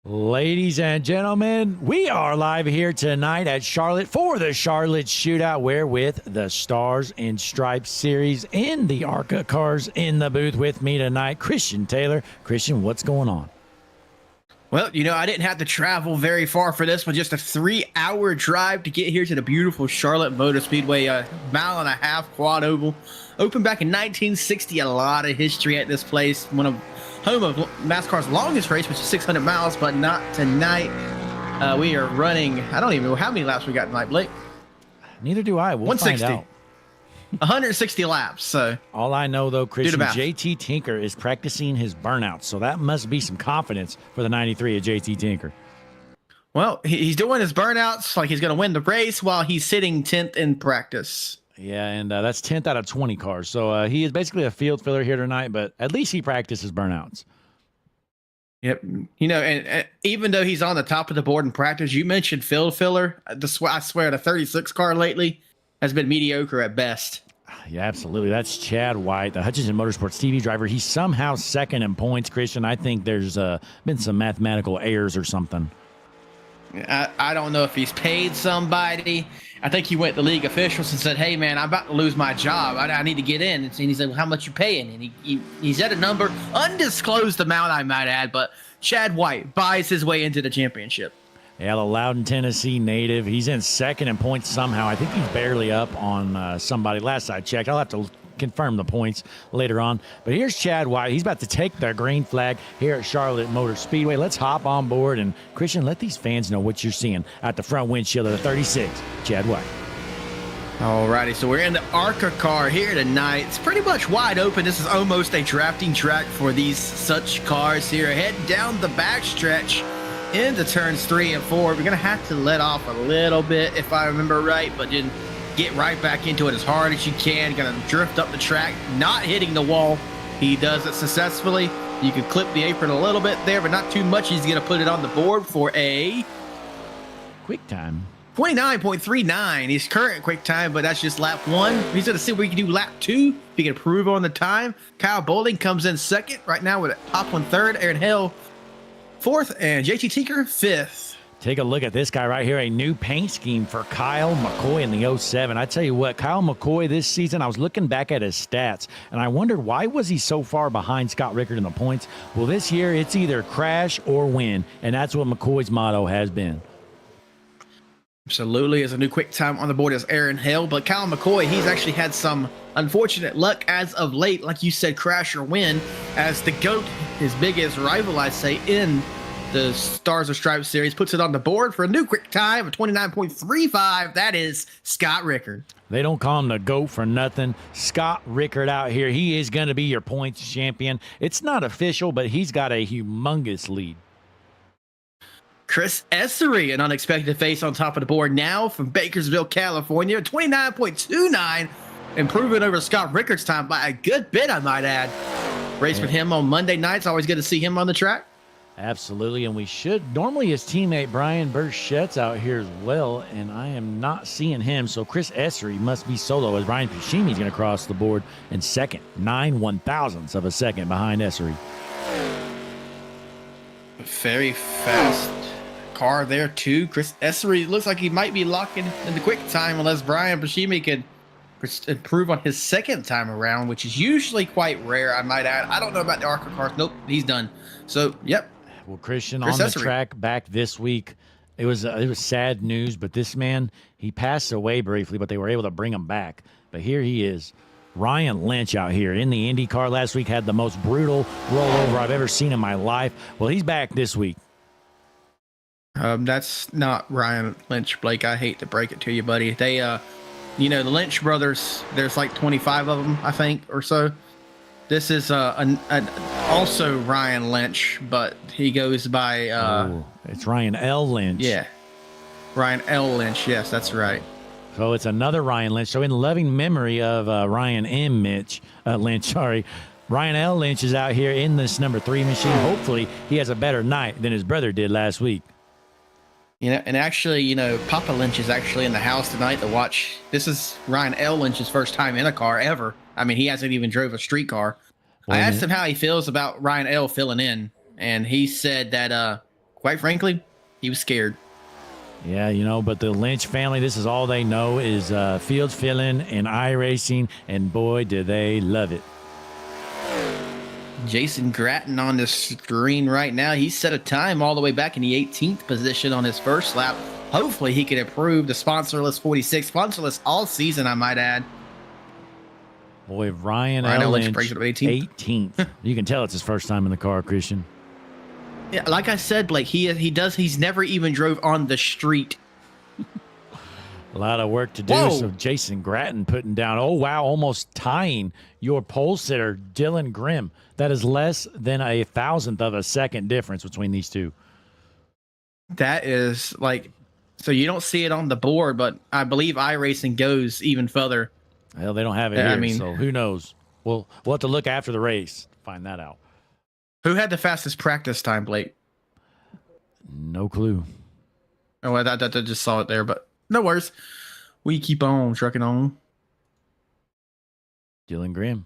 Ladies and gentlemen, we are live here tonight at Charlotte for the Charlotte Shootout. We're with the Stars and Stripes series in the ARCA cars. In the booth with me tonight, Christian Taylor. Christian, what's going on? Well, I didn't have to travel very far for this, but just a 3-hour drive to get here to the beautiful Charlotte Motor Speedway, a mile-and-a-half quad oval. Opened back in 1960, a lot of history at this place. Home of NASCAR's longest race, which is 600 miles, but not tonight. We are running, I don't even know how many laps we got tonight, Blake. Neither do I. We'll 160. find out. 160 laps. So all I know, though, Christian, JT Tinker is practicing his burnouts, so that must be some confidence for the 93 of JT Tinker. Well, he's doing his burnouts like he's going to win the race while he's sitting 10th in practice. Yeah, and that's 10th out of 20 cars. So he is basically a field filler here tonight, but at least he practices burnouts. Yep. And even though he's on the top of the board in practice, you mentioned field filler. I swear the 36 car lately has been mediocre at best. Yeah, absolutely. That's Chad White, the Hutchinson Motorsports TV driver. He's somehow second in points, Christian. I think there's been some mathematical errors or something. I don't know if he's paid somebody. I think he went to league officials and said, hey, man, I'm about to lose my job. I need to get in. And he said, well, how much you paying? And he's at a number, undisclosed amount, I might add. But Chad White buys his way into the championship. Yeah, the Loudon, Tennessee native. He's in second in points somehow. I think he's barely up on somebody. Last I checked, I'll have to confirm the points later on. But here's Chad White. He's about to take the green flag here at Charlotte Motor Speedway. Let's hop on board. And, Christian, let these fans know what you're seeing at the front windshield of the 36, Chad White. All righty, so we're in the ARCA car here tonight. It's pretty much wide open. This is almost a drafting track for these such cars here. Heading down the backstretch into turns 3 and 4. We're going to have to let off a little bit, if I remember right, but then get right back into it as hard as you can. Going to drift up the track, not hitting the wall. He does it successfully. You can clip the apron a little bit there, but not too much. He's going to put it on the board for a quick time. 29.39. His current quick time, but that's just lap 1. He's going to see what he can do lap 2. If he can improve on the time. Kyle Bowling comes in second right now with a top 1 third. Aaron Hill 4th, and JT Tinker 5th. Take a look at this guy right here, a new paint scheme for Kyle McCoy in the 07. I tell you what, Kyle McCoy this season, I was looking back at his stats, and I wondered why was he so far behind Scott Rickard in the points? Well, this year, it's either crash or win, and that's what McCoy's motto has been. Absolutely. As a new quick time on the board is Aaron Hill, but Kyle McCoy, he's actually had some unfortunate luck as of late. Like you said, crash or win, as the GOAT, his biggest rival, I'd say, in the Stars of Stripes series, puts it on the board for a new quick time of 29.35. That is Scott Rickard. They don't call him the GOAT for nothing. Scott Rickard out here. He is going to be your points champion. It's not official, but he's got a humongous lead. Chris Essery, an unexpected face on top of the board now from Bakersville, California. 29.29, improving over Scott Rickard's time by a good bit, I might add. Race with him on Monday nights. Always good to see him on the track. Absolutely, and we should. Normally his teammate Brian Burchett's out here as well, and I am not seeing him, so Chris Essery must be solo as Ryan Puccini's going to cross the board in second. 9 1/1000ths of a second behind Essery. Very fast car there too. Chris Essery looks like he might be locking in the quick time unless Brian Puccini could improve on his second time around, which is usually quite rare, I might add. I don't know about the ARCA cars. Nope, he's done. So, yep. Well, Christian, on the track back this week, it was sad news, but this man, he passed away briefly, but they were able to bring him back. But here he is. Ryan Lynch out here in the Indy car last week had the most brutal rollover I've ever seen in my life. Well, he's back this week. That's not Ryan Lynch, Blake. I hate to break it to you, buddy. They, the Lynch brothers, there's like 25 of them, I think, or so. This is also Ryan Lynch, but he goes by... it's Ryan L. Lynch. Yeah. Ryan L. Lynch. Yes, that's right. So it's another Ryan Lynch. So in loving memory of Ryan M. Lynch, Ryan L. Lynch is out here in this number 3 machine. Hopefully he has a better night than his brother did last week. And actually, Papa Lynch is actually in the house tonight to watch. This is Ryan L. Lynch's first time in a car ever. I mean, he hasn't even drove a street car. I asked him how he feels about Ryan L. filling in, and he said that quite frankly, he was scared. Yeah, you know, but the Lynch family, this is all they know is field filling and iRacing, and boy, do they love it. Jason Grattan on the screen right now. He set a time all the way back in the 18th position on his first lap. Hopefully he can improve the sponsorless 46. Sponsorless all season, I might add. Boy, Ryan L. Lynch, breaks it up 18th. You can tell it's his first time in the car, Christian. Yeah, like I said, Blake, he's never even drove on the street. A lot of work to do. Whoa. So Jason Grattan putting down, oh, wow, almost tying your pole sitter, Dylan Grimm. That is less than 1,000th of a second difference between these two. That is like, so you don't see it on the board, but I believe iRacing goes even further. Hell, they don't have it here, so who knows? We'll have to look after the race to find that out. Who had the fastest practice time, Blake? No clue. Oh, I just saw it there, but no worries. We keep on trucking on. Dylan Grimm.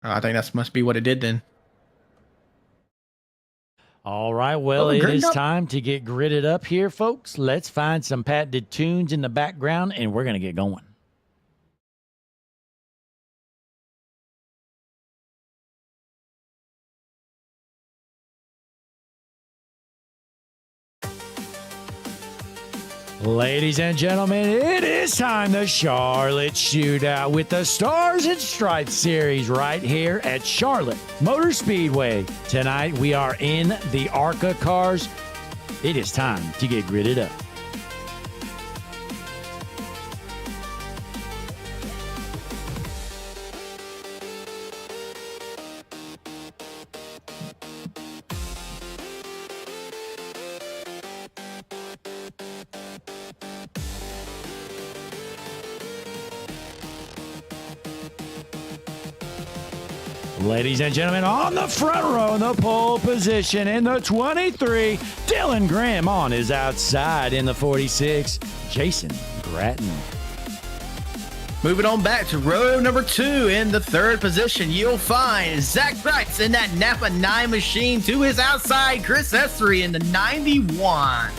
I think that must be what it did then. All right, well, it is time to get gridded up here, folks. Let's find some patented tunes in the background, and we're going to get going. Ladies and gentlemen, it is time the Charlotte Shootout with the Stars and Stripes series right here at Charlotte Motor Speedway. Tonight we are in the ARCA cars. It is time to get gridded up. Ladies and gentlemen, on the front row, in the pole position in the 23, Dylan Grimm. On his outside in the 46, Jason Grattan. Moving on back to row number 2 in the 3rd position, you'll find Zach Price in that Napa 9 machine. To his outside, Chris Essery in the 91.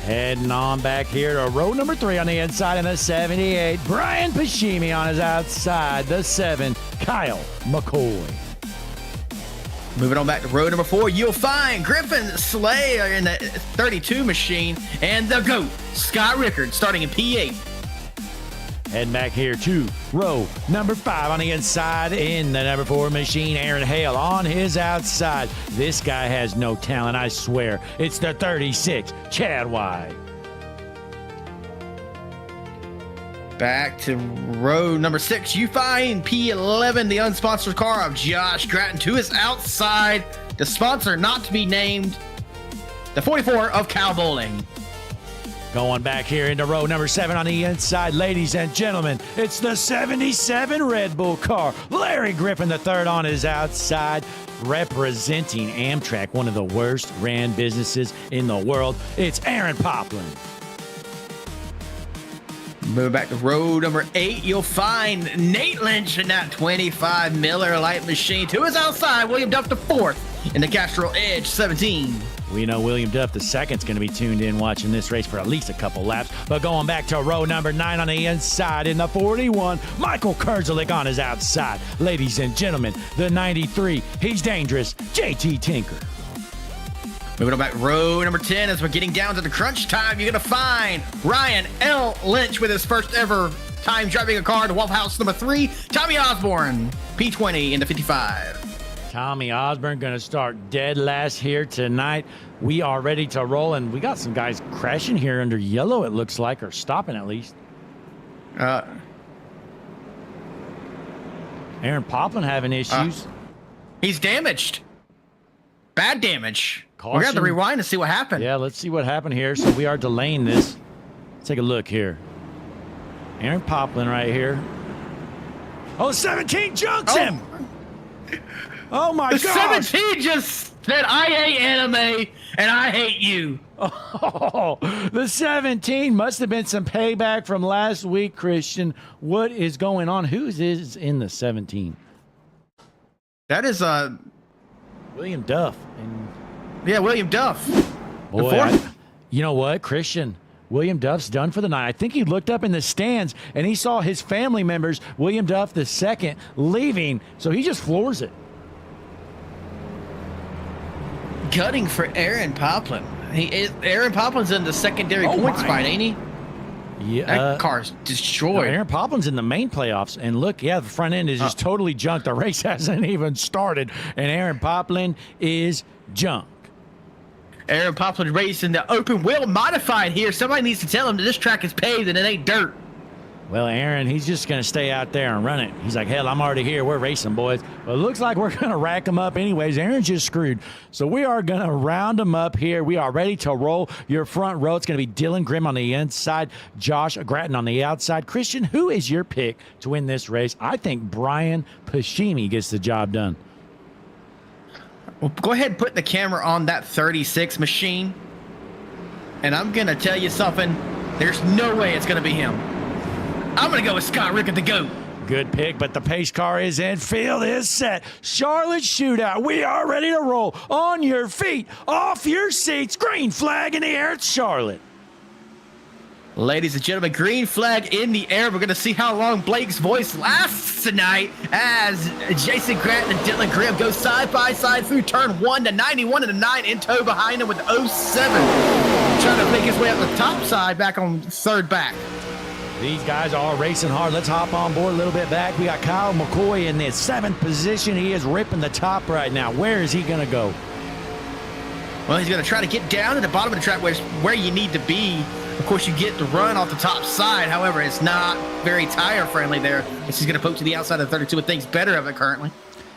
Heading on back here to row number 3 on the inside in the 78, Brian Pashimi. On his outside, the 7, Kyle McCoy. Moving on back to row number 4, you'll find Griffin Slayer in the 32 machine and the GOAT, Scott Rickard, starting in P8. Heading back here to row number 5 on the inside in the number 4 machine, Aaron Hale on his outside. This guy has no talent, I swear. It's the 36, Chad White. Back to row number 6, you find P11, the unsponsored car of Josh Grattan. To his outside, the sponsor not to be named, the 44 of Cal Bowling. Going back here into row number 7 on the inside, ladies and gentlemen, it's the 77 Red Bull car. Larry Griffin III on his outside, representing Amtrak, one of the worst ran businesses in the world. It's Aaron Poplin. Moving back to row number 8, you'll find Nate Lynch in that 25 Miller Light machine. To his outside, William Duff the 4th in the Castrol Edge 17. We know William Duff II is going to be tuned in watching this race for at least a couple laps. But going back to row number 9 on the inside in the 41, Michael Kurzelik on his outside. Ladies and gentlemen, the 93, he's dangerous, JT Tinker. Moving on back row number 10, as we're getting down to the crunch time, you're going to find Ryan L. Lynch with his first ever time driving a car to Waffle House number 3, Tommy Osborne, P20 in the 55. Tommy Osborne going to start dead last here tonight. We are ready to roll, and we got some guys crashing here under yellow, it looks like, or stopping at least. Aaron Poplin having issues. He's damaged. Bad damage. Caution. We're going to have to rewind and see what happened. Yeah, let's see what happened here. So we are delaying this. Let's take a look here. Aaron Poplin right here. Oh, 17 junks him. Oh, my God. 17 just said, I hate anime, and I hate you. Oh, the 17 must have been some payback from last week, Christian. What is going on? Who is in the 17? That is William Duff. And Yeah, William Duff. Boy, you know what, Christian? William Duff's done for the night. I think he looked up in the stands and he saw his family members, William Duff the second, leaving. So he just floors it. Gutting for Aaron Poplin. Aaron Poplin's in the secondary points fight, ain't he? Yeah, that car's destroyed. Aaron Poplin's in the main playoffs, and look, the front end is just totally junk. The race hasn't even started, and Aaron Poplin is junk. Aaron Poplin racing the open wheel modified here. Somebody needs to tell him that this track is paved and it ain't dirt. Well, Aaron, he's just going to stay out there and run it. He's like, hell, I'm already here. We're racing, boys. But it looks like we're going to rack him up anyways. Aaron's just screwed. So we are going to round him up here. We are ready to roll. Your front row, it's going to be Dylan Grimm on the inside, Josh Gratton on the outside. Christian, who is your pick to win this race? I think Brian Pashimi gets the job done. Well, go ahead and put the camera on that 36 machine. And I'm going to tell you something. There's no way it's going to be him. I'm going to go with Scott Rickard, the GOAT. Good pick, but the pace car is in. Field is set. Charlotte Shootout. We are ready to roll. On your feet, off your seats. Green flag in the air. It's Charlotte. Ladies and gentlemen, green flag in the air. We're going to see how long Blake's voice lasts tonight as Jason Grant and Dylan Grimm go side by side through turn 1 to 91 and the 9 in tow behind him with 07. Trying to make his way up the top side back on third back. These guys are racing hard. Let's hop on board a little bit back. We got Kyle McCoy in the 7th position. He is ripping the top right now. Where is he going to go? Well, he's going to try to get down to the bottom of the track where you need to be. Of course, you get the run off the top side. However, it's not very tire-friendly there. He's going to poke to the outside of the 32 and thinks better of it currently.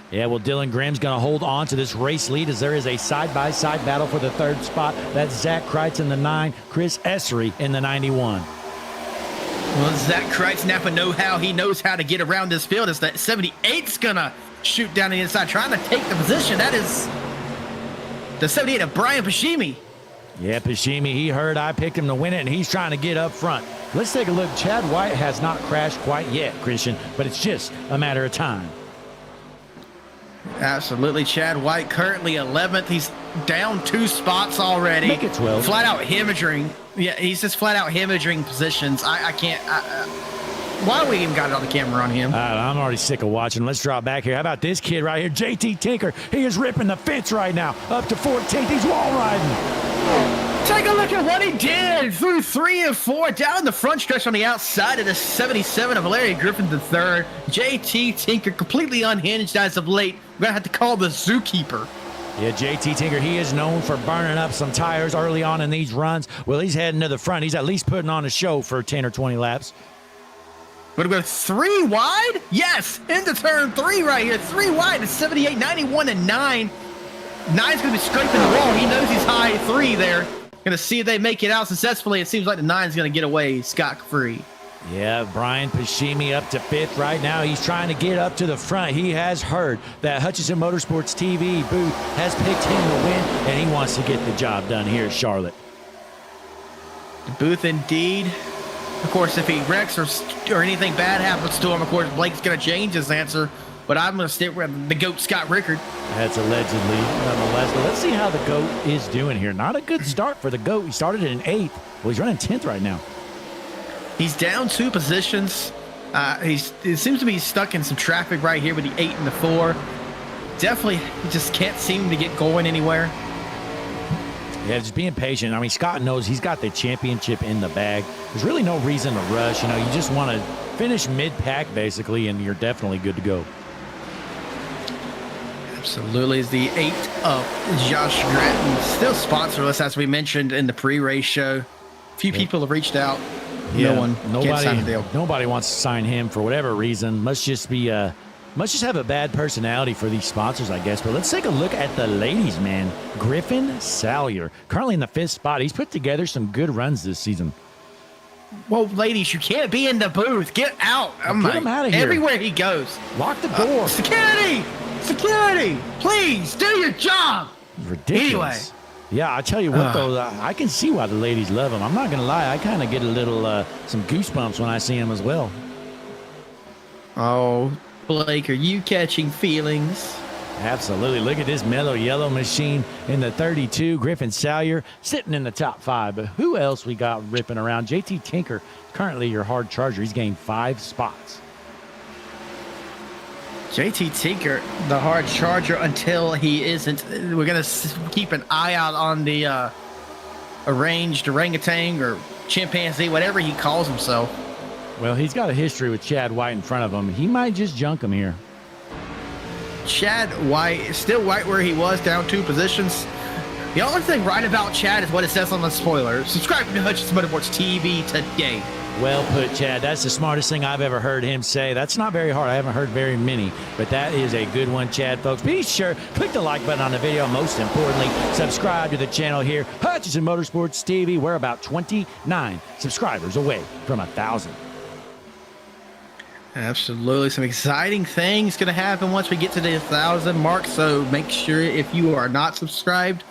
Yeah, well, Dylan Grimm's going to hold on to this race lead as there is a side-by-side battle for the 3rd spot. That's Zach Kreitz in the 9, Chris Essery in the 91. Well, Zach Kreitz Napa he knows how to get around this field. As that 78's going to shoot down the inside, trying to take the position. That is the 78 of Brian Pashimi. Yeah, Pashimi, he heard I picked him to win it, and he's trying to get up front. Let's take a look. Chad White has not crashed quite yet, Christian, but it's just a matter of time. Absolutely. Chad White currently 11th. He's down 2 spots already. Make it 12. Flat out hemorrhaging. Yeah, he's just flat out hemorrhaging positions. I can't. Why we even got it on the camera on him? I'm already sick of watching. Let's drop back here. How about this kid right here, JT Tinker? He is ripping the fence right now. Up to 14th. He's wall riding. Take a look at what he did through 3 and 4 down the front stretch on the outside of the 77 of Larry Griffin III. JT Tinker completely unhinged as of late. We're going to have to call the zookeeper. Yeah, JT Tinker, he is known for burning up some tires early on in these runs. Well, he's heading to the front. He's at least putting on a show for 10 or 20 laps. We're going to go 3 wide? Yes, into turn 3 right here. 3 wide to 78, 91, and 9. 9's going to be scraping the wall. He knows he's high 3 there. Going to see if they make it out successfully. It seems like the 9's going to get away scot-free. Yeah, Brian Pashimi up to 5th right now. He's trying to get up to the front. He has heard that Hutchinson Motorsports TV booth has picked him to win, and he wants to get the job done here at Charlotte. The booth indeed. Of course, if he wrecks or anything bad happens to him, of course, Blake's going to change his answer. But I'm going to stick with the GOAT, Scott Rickard. That's allegedly, nonetheless. But let's see how the GOAT is doing here. Not a good start for the GOAT. He started in 8th. Well, he's running 10th right now. He's down 2 positions. It seems to be stuck in some traffic right here with the 8 and the 4. Definitely just can't seem to get going anywhere. Yeah, just being patient. I mean, Scott knows he's got the championship in the bag. There's really no reason to rush. You know, you just want to finish mid-pack, basically, and you're definitely good to go. Absolutely. Is the 8 of Josh Gratton. Still sponsorless, as we mentioned in the pre-race show. A few people have reached out. Yeah, no one can't sign the deal. Nobody wants to sign him for whatever reason. Must just have a bad personality for these sponsors, I guess. But let's take a look at the ladies, man. Griffin Salyer, currently in the 5th spot. He's put together some good runs this season. Well, ladies, you can't be in the booth. Get out. Get him out of here. Everywhere he goes. Lock the door. Security! Security! Please, do your job! Ridiculous. Anyway. Yeah, I tell you what, though, I can see why the ladies love him. I'm not going to lie. I kind of get a little, some goosebumps when I see him as well. Oh, Blake, are you catching feelings? Absolutely. Look at this mellow yellow machine in the 32. Griffin Salyer sitting in the top 5. But who else we got ripping around? JT Tinker, currently your hard charger. He's gained 5 spots. JT Tinker, the hard charger until he isn't. We're going to keep an eye out on the arranged orangutan or chimpanzee, whatever he calls himself. Well, he's got a history with Chad White in front of him. He might just junk him here. Chad White, still right where he was, down 2 positions. The only thing right about Chad is what it says on the spoiler. Subscribe to Hutchinson Motorsports TV today. Well put, Chad. That's the smartest thing I've ever heard him say. That's not very hard. I haven't heard very many, but that is a good one, Chad, folks. Be sure, click the like button on the video. Most importantly, subscribe to the channel here, Hutchinson Motorsports TV. We're about 29 subscribers away from 1,000. Absolutely. Some exciting things going to happen once we get to the 1,000 mark. So make sure if you are not subscribed,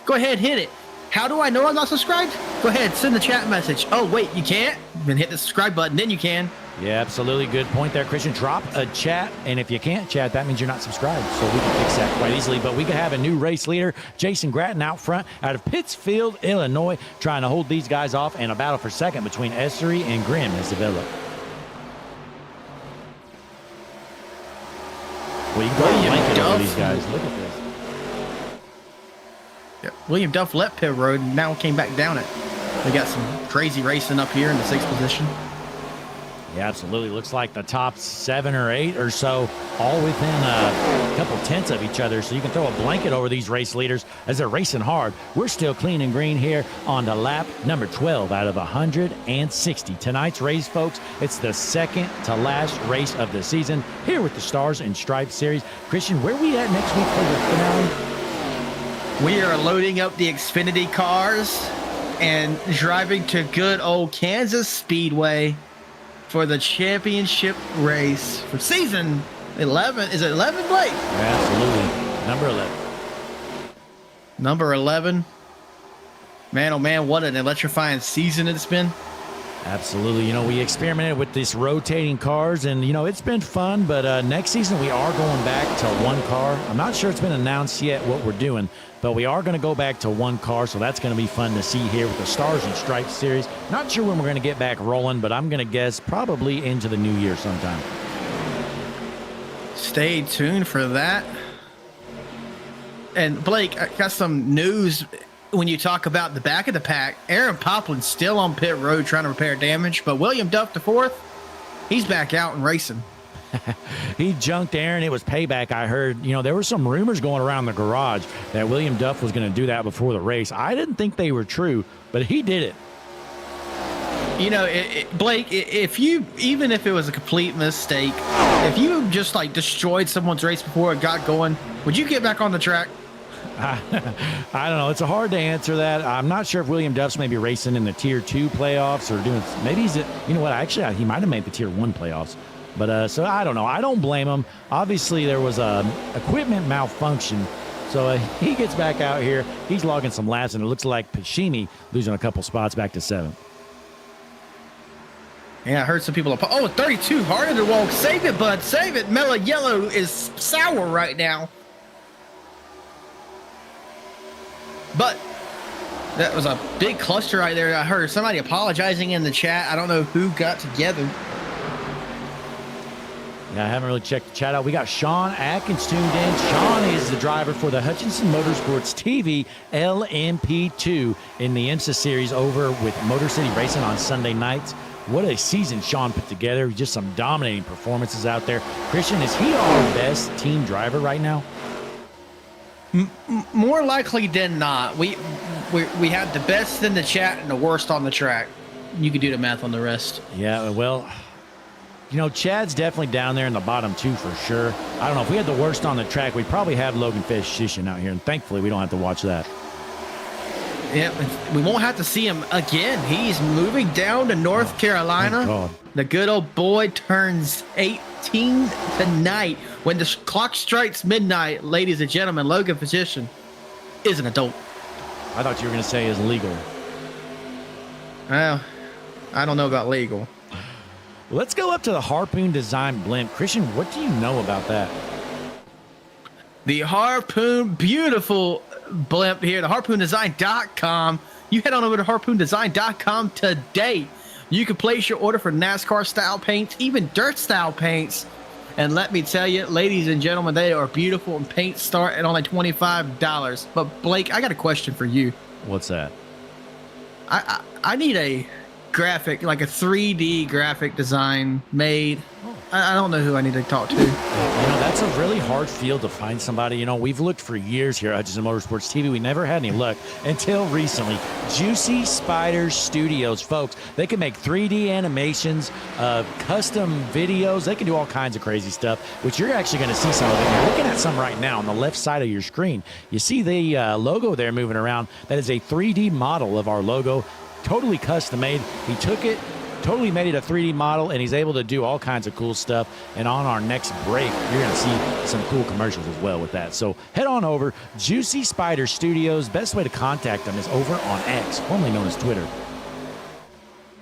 go ahead, hit it. How do I know I'm not subscribed? Go ahead, send the chat message. Oh, wait, you can't? Then hit the subscribe button, then you can. Yeah, absolutely. Good point there, Christian. Drop a chat, and if you can't chat, that means you're not subscribed. So we can fix that quite easily. But we could have a new race leader, Jason Gratton, out front out of Pittsfield, Illinois, trying to hold these guys off, and a battle for second between Essery and Grimm has developed. Well, you can go blanket over these guys. Look at this. Yeah. William Duff left pit road and now came back down it. We got some crazy racing up here in the 6th position. Yeah, absolutely. Looks like the top 7 or 8 or so all within a couple tenths of each other. So you can throw a blanket over these race leaders as they're racing hard. We're still clean and green here on the lap number 12 out of 160. Tonight's race, folks, it's the second to last race of the season here with the Stars and Stripes Series. Christian, where are we at next week for the finale? We are loading up the Xfinity cars and driving to good old Kansas Speedway for the championship race for season 11. Is it 11, Blake? Absolutely. Number 11. Number 11. Man, oh man, what an electrifying season it's been. Absolutely. You know, we experimented with this rotating cars, and, you know, it's been fun, but next season we are going back to one car. I'm not sure it's been announced yet what we're doing, but we are going to go back to one car, so that's going to be fun to see here with the Stars and Stripes Series. Not sure when we're going to get back rolling, but I'm going to guess probably into the new year sometime. Stay tuned for that. And, Blake, I got some news. When you talk about the back of the pack, Aaron Poplin's still on pit road trying to repair damage, but William Duff IV, he's back out and racing. He junked Aaron. It was payback, I heard. You know, there were some rumors going around the garage that William Duff was going to do that before the race. I didn't think they were true, but he did it. You know, Blake, if you, even if it was a complete mistake, if you just like destroyed someone's race before it got going, would you get back on the track? I don't know. It's hard to answer that. I'm not sure if William Duff's maybe racing in the Tier 2 playoffs or doing, maybe he's, you know what, actually, he might have made the Tier 1 playoffs. But, so I don't know. I don't blame him. Obviously, there was a equipment malfunction. So he gets back out here. He's logging some laps, and it looks like Pashimi losing a couple spots back to 7th. Yeah, I heard some people. Oh, 32, harder to walk. Save it, bud. Save it. Mellow Yellow is sour right now. But that was a big cluster right there. I heard somebody apologizing in the chat. I don't know who got together. Yeah, I haven't really checked the chat out. We got Sean Atkins tuned in. Sean is the driver for the Hutchinson Motorsports TV LMP2 in the IMSA series over with Motor City Racing on Sunday nights. What a season Sean put together. Just some dominating performances out there. Christian, is he our best team driver right now? More likely than not. We had the best in the chat and the worst on the track. You could do the math on the rest. Yeah, well, you know, Chad's definitely down there in the bottom 2 for sure. I don't know. If we had the worst on the track, we'd probably have Logan Feshishin out here, and thankfully we don't have to watch that. Yeah, we won't have to see him again. He's moving down to North Carolina. The good old boy turns 18 tonight. When the clock strikes midnight, ladies and gentlemen, Logan Physician is an adult. I thought you were going to say is legal. Well, I don't know about legal. Let's go up to the Harpoon Design Blimp. Christian, what do you know about that? the Harpoon, beautiful blimp here, the harpoondesign.com. You head on over to harpoondesign.com today. You can place your order for NASCAR style paints, even dirt style paints. And let me tell you, ladies and gentlemen, they are beautiful, and paints start at only $25. But Blake, I got a question for you. What's that? I need a graphic, like a 3D graphic design made. I don't know who I need to talk to. That's a really hard field to find somebody. We've looked for years here at Hutchinson Motorsports TV. We never had any luck until recently. Juicy Spider Studios, folks. They can make 3D animations, custom videos. They can do all kinds of crazy stuff, which you're actually going to see some of it. You're looking at some right now on the left side of your screen. You see the logo there moving around. That is a 3D model of our logo, totally custom made. He took it, totally made it a 3D model, and he's able to do all kinds of cool stuff. And on our next break, you're going to see some cool commercials as well with that. So head on over, Juicy Spider Studios. Best way to contact them is over on X, formerly known as Twitter.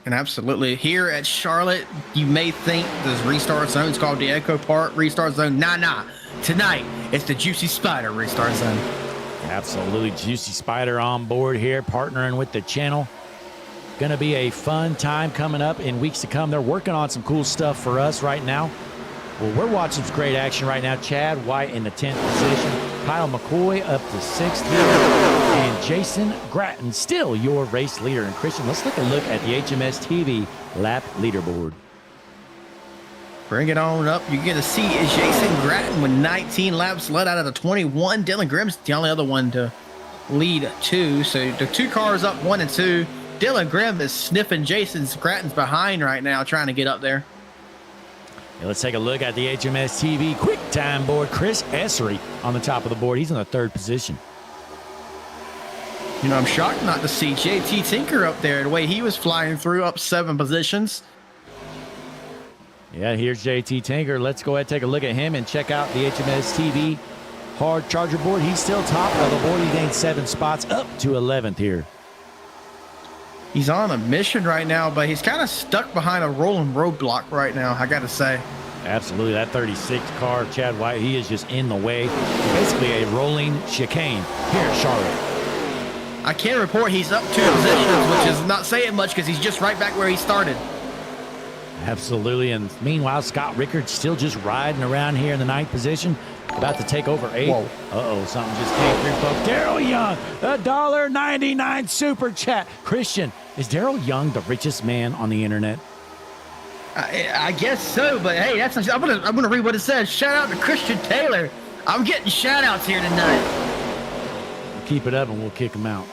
And absolutely, here at Charlotte, you may think this restart zone is called the Echo Park Restart Zone. Nah. Tonight, it's the Juicy Spider Restart Zone. Absolutely, Juicy Spider on board here, partnering with the channel. Going to be a fun time coming up in weeks to come. They're working on some cool stuff for us right now. Well, we're watching some great action right now. Chad White in the 10th position. Kyle McCoy up to 6th here. And Jason Gratton still your race leader. And Christian, let's take a look at the HMS TV lap leaderboard. Bring it on up. You're going to see Jason Gratton with 19 laps led out of the 21. Dylan Grimm's the only other one to lead 2. So the 2 cars up 1 and 2. Dylan Grimm is sniffing Jason Gratton's behind right now, trying to get up there. Yeah, let's take a look at the HMS TV quick time board. Chris Essery on the top of the board. He's in the 3rd position. I'm shocked not to see JT Tinker up there the way he was flying through, up 7 positions. Yeah, here's JT Tinker. Let's go ahead and take a look at him and check out the HMS TV hard charger board. He's still top of the board. He gained 7 spots up to 11th here. He's on a mission right now, but he's kind of stuck behind a rolling roadblock right now, I got to say. Absolutely. That 36 car, Chad White, he is just in the way. Basically a rolling chicane here at Charlotte. I can report he's up 2 positions, which is not saying much because he's just right back where he started. Absolutely. And meanwhile, Scott Rickard still just riding around here in the 9th position. About to take over 8th. Whoa. Uh-oh, something just came through, folks. Daryl Young, the $1.99 super chat. Christian, is Daryl Young the richest man on the internet? I guess so, but hey, I'm gonna read what it says. Shout out to Christian Taylor. I'm getting shout outs here tonight. Keep it up and we'll kick him out.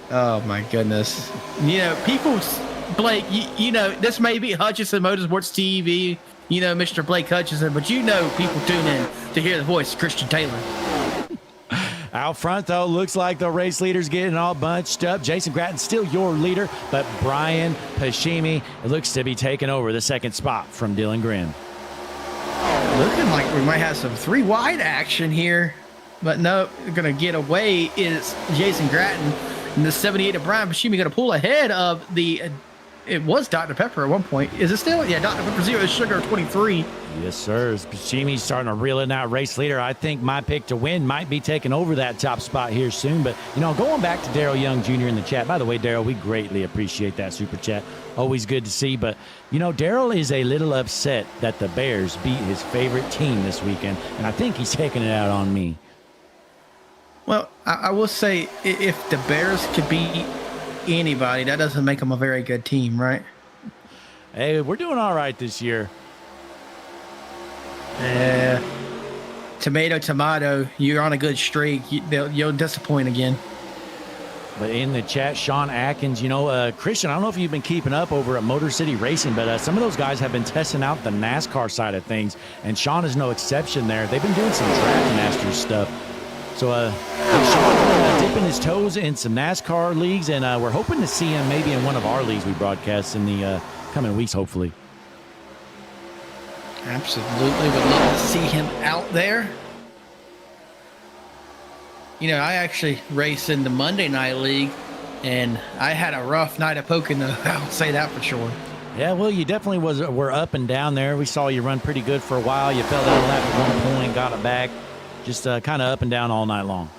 Oh my goodness. People, Blake, this may be Hutchinson Motorsports TV, Mr. Blake Hutchinson, but people tune in to hear the voice of Christian Taylor. Out front, though, looks like the race leader's getting all bunched up. Jason Gratton still your leader, but Brian Pashimi looks to be taking over the 2nd spot from Dylan Grimm. Looking like we might have some 3 wide action here, but no, going to get away is Jason Gratton. And the 78 of Brian Pashimi going to pull ahead of it was Dr. Pepper at one point. Is it still? Yeah, Dr. Pepper Zero Sugar 23. Yes, sir. Pashimi's starting to reel in that race leader. I think my pick to win might be taking over that top spot here soon. But, going back to Daryl Young Jr. in the chat. By the way, Daryl, we greatly appreciate that super chat. Always good to see. But, Daryl is a little upset that the Bears beat his favorite team this weekend. And I think he's taking it out on me. Well, I will say, if the Bears could beat anybody, that doesn't make them a very good team, right? Hey, we're doing all right this year. Tomato, you're on a good streak. You'll disappoint again. But in the chat, Sean Atkins, Christian, I don't know if you've been keeping up over at Motor City Racing, but some of those guys have been testing out the NASCAR side of things, and Sean is no exception there. They've been doing some Draft Master stuff. So Sean dipping his toes in some NASCAR leagues, and we're hoping to see him maybe in one of our leagues we broadcast in the coming weeks, hopefully. Absolutely. Would love to see him out there. I actually race in the Monday Night League, and I had a rough night of poking, I'll say that for sure. Yeah, well, you definitely were up and down there. We saw you run pretty good for a while. You fell down a lap at one point, got it back. Just kind of up and down all night long.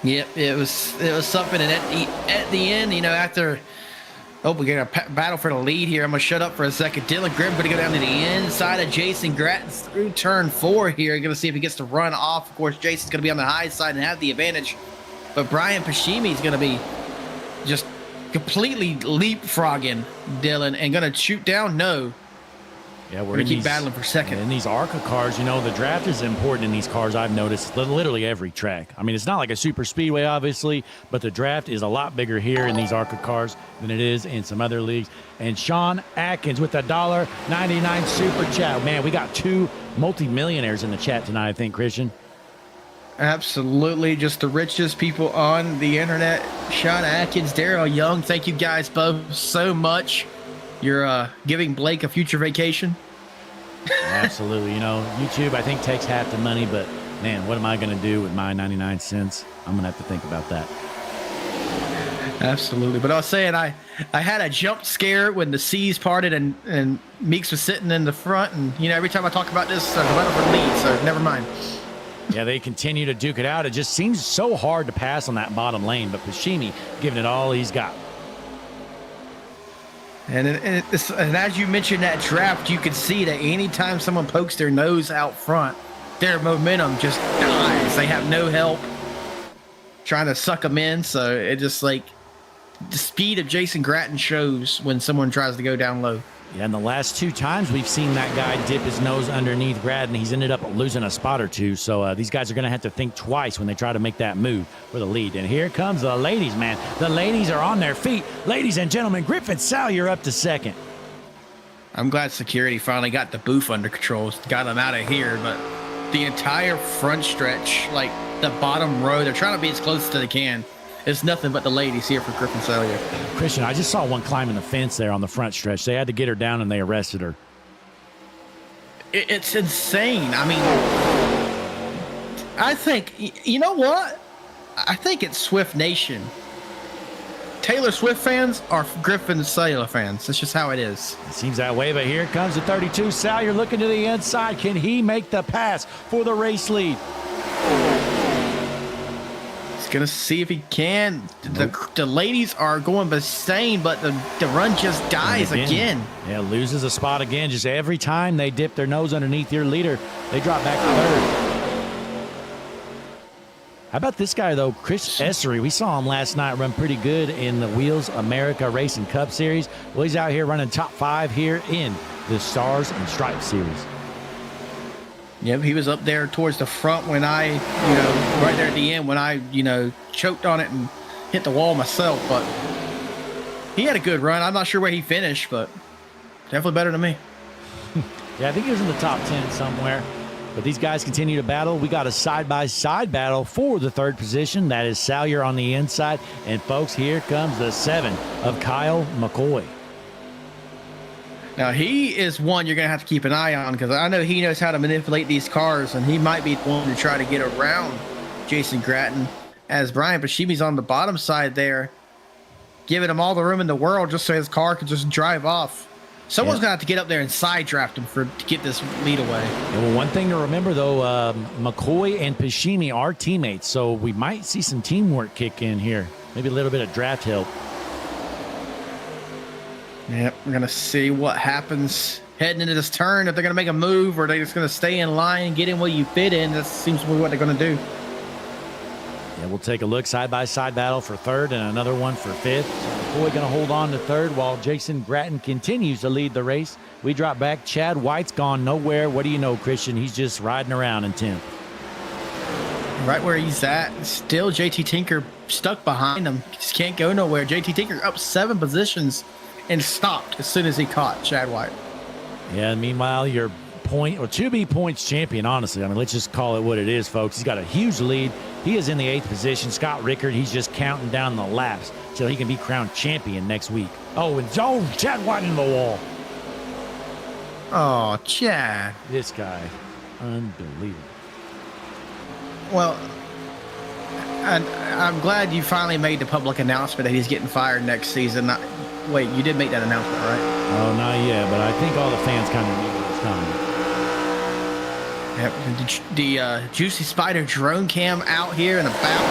Yep, it was something. And at the end, after we got a battle for the lead here. I'm gonna shut up for a second. Dylan Grimm gonna go down to the inside of Jason Gratton through turn 4 here. Gonna see if he gets to run off. Of course, Jason's gonna be on the high side and have the advantage, but Brian Pashimi's gonna be just completely leapfrogging Dylan and gonna shoot down. No. Yeah, we're gonna keep battling for second. In these ARCA cars, the draft is important in these cars. I've noticed literally every track. I mean, it's not like a super speedway, obviously, but the draft is a lot bigger here in these ARCA cars than it is in some other leagues. And Sean Atkins with a $1.99 super chat. Man, we got 2 multimillionaires in the chat tonight, I think, Christian. Absolutely, just the richest people on the internet. Sean Atkins, Daryl Young, thank you guys both so much. You're giving Blake a future vacation. Absolutely. YouTube, I think, takes half the money, but man, what am I going to do with my 99 cents? I'm going to have to think about that. Absolutely. But I was saying, I had a jump scare when the seas parted and Meeks was sitting in the front. And, every time I talk about this, I'm about to lead, so never mind. Yeah, they continue to duke it out. It just seems so hard to pass on that bottom lane, but Pashimi giving it all he's got. And as you mentioned that draft, you can see that anytime someone pokes their nose out front, their momentum just dies. They have no help trying to suck them in. So it just the speed of Jason Gratton shows when someone tries to go down low. Yeah, and the last 2 times we've seen that guy dip his nose underneath Gratton, he's ended up losing a spot or 2. So these guys are going to have to think twice when they try to make that move for the lead. And here comes the ladies, man. The ladies are on their feet. Ladies and gentlemen, Griffin Salyer up to second. I'm glad security finally got the booth under control, got them out of here. But the entire front stretch, the bottom row, they're trying to be as close to they can. It's nothing but the ladies here for Griffin Salyer. Christian, I just saw one climbing the fence there on the front stretch. They had to get her down and they arrested her. It's insane. I mean, I think, you know what? I think it's Swift Nation. Taylor Swift fans are Griffin Salyer fans. That's just how it is. It seems that way, but here comes the 32. Salyer looking to the inside. Can he make the pass for the race lead? Gonna see if he can. The ladies are going insane, but the run just dies again. Yeah, loses a spot again. Just every time they dip their nose underneath your leader, they drop back to 3rd. How about this guy, though? Chris Essery. We saw him last night run pretty good in the Wheels America Racing Cup Series. Well, he's out here running top 5 here in the Stars and Stripes Series. Yep, he was up there towards the front when I, right there at the end when I, choked on it and hit the wall myself. But he had a good run. I'm not sure where he finished, but definitely better than me. Yeah, I think he was in the top 10 somewhere. But these guys continue to battle. We got a side-by-side battle for the 3rd position. That is Salyer on the inside. And, folks, here comes the 7 of Kyle McCoy. Now, he is one you're going to have to keep an eye on because I know he knows how to manipulate these cars, and he might be the one to try to get around Jason Gratton as Brian Pashimi's on the bottom side there, giving him all the room in the world just so his car could just drive off. Someone's going to have to get up there and side draft him to get this lead away. Yeah, well, one thing to remember, though, McCoy and Pashimi are teammates, so we might see some teamwork kick in here. Maybe a little bit of draft help. Yep, we're going to see what happens heading into this turn. If they're going to make a move or they're just going to stay in line and get in where you fit in, that seems to be what they're going to do. Yeah, we'll take a look. Side-by-side battle for 3rd and another one for 5th. So McCoy going to hold on to 3rd while Jason Gratton continues to lead the race. We drop back. Chad White's gone nowhere. What do you know, Christian? He's just riding around in 10th. Right where he's at. Still JT Tinker stuck behind him. Just can't go nowhere. JT Tinker up 7 positions. And stopped as soon as he caught Chad White. Yeah, meanwhile, your to-be points champion, honestly. I mean, let's just call it what it is, folks. He's got a huge lead. He is in the 8th position. Scott Rickard, he's just counting down the laps so he can be crowned champion next week. Oh, and Chad White in the wall. Oh, Chad. This guy, unbelievable. Well, I'm glad you finally made the public announcement that he's getting fired next season. Wait, you did make that announcement, right? Oh, not yet, but I think all the fans kind of knew it was coming. Yep, the Juicy Spider drone cam out here and about.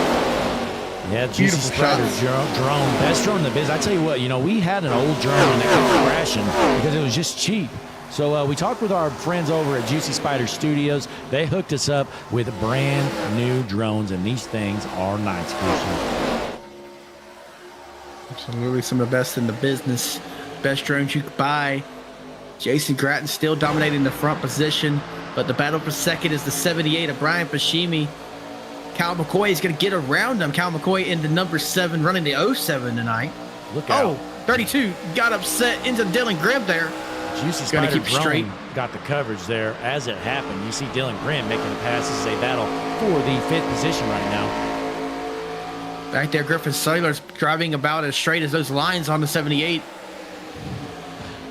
Yeah, Juicy Spider drone, best drone in the biz. I tell you what, we had an old drone and it kept crashing because it was just cheap. So we talked with our friends over at Juicy Spider Studios. They hooked us up with brand new drones, and these things are nice, Christian. Absolutely, some of the best in the business. Best drones you could buy. Jason Gratton still dominating the front position, but the battle for second is the 78 of Brian Pashimi. Cal McCoy is going to get around him. Cal McCoy into number 7, running the 07 tonight. Look out. Oh, 32 got upset into Dylan Grimm there. Juicy Gonna Spider keep straight. got the coverage there as it happened. You see Dylan Grimm making the passes. They battle for the 5th position right now. Back there, Griffin Sailor's driving about as straight as those lines on the 78.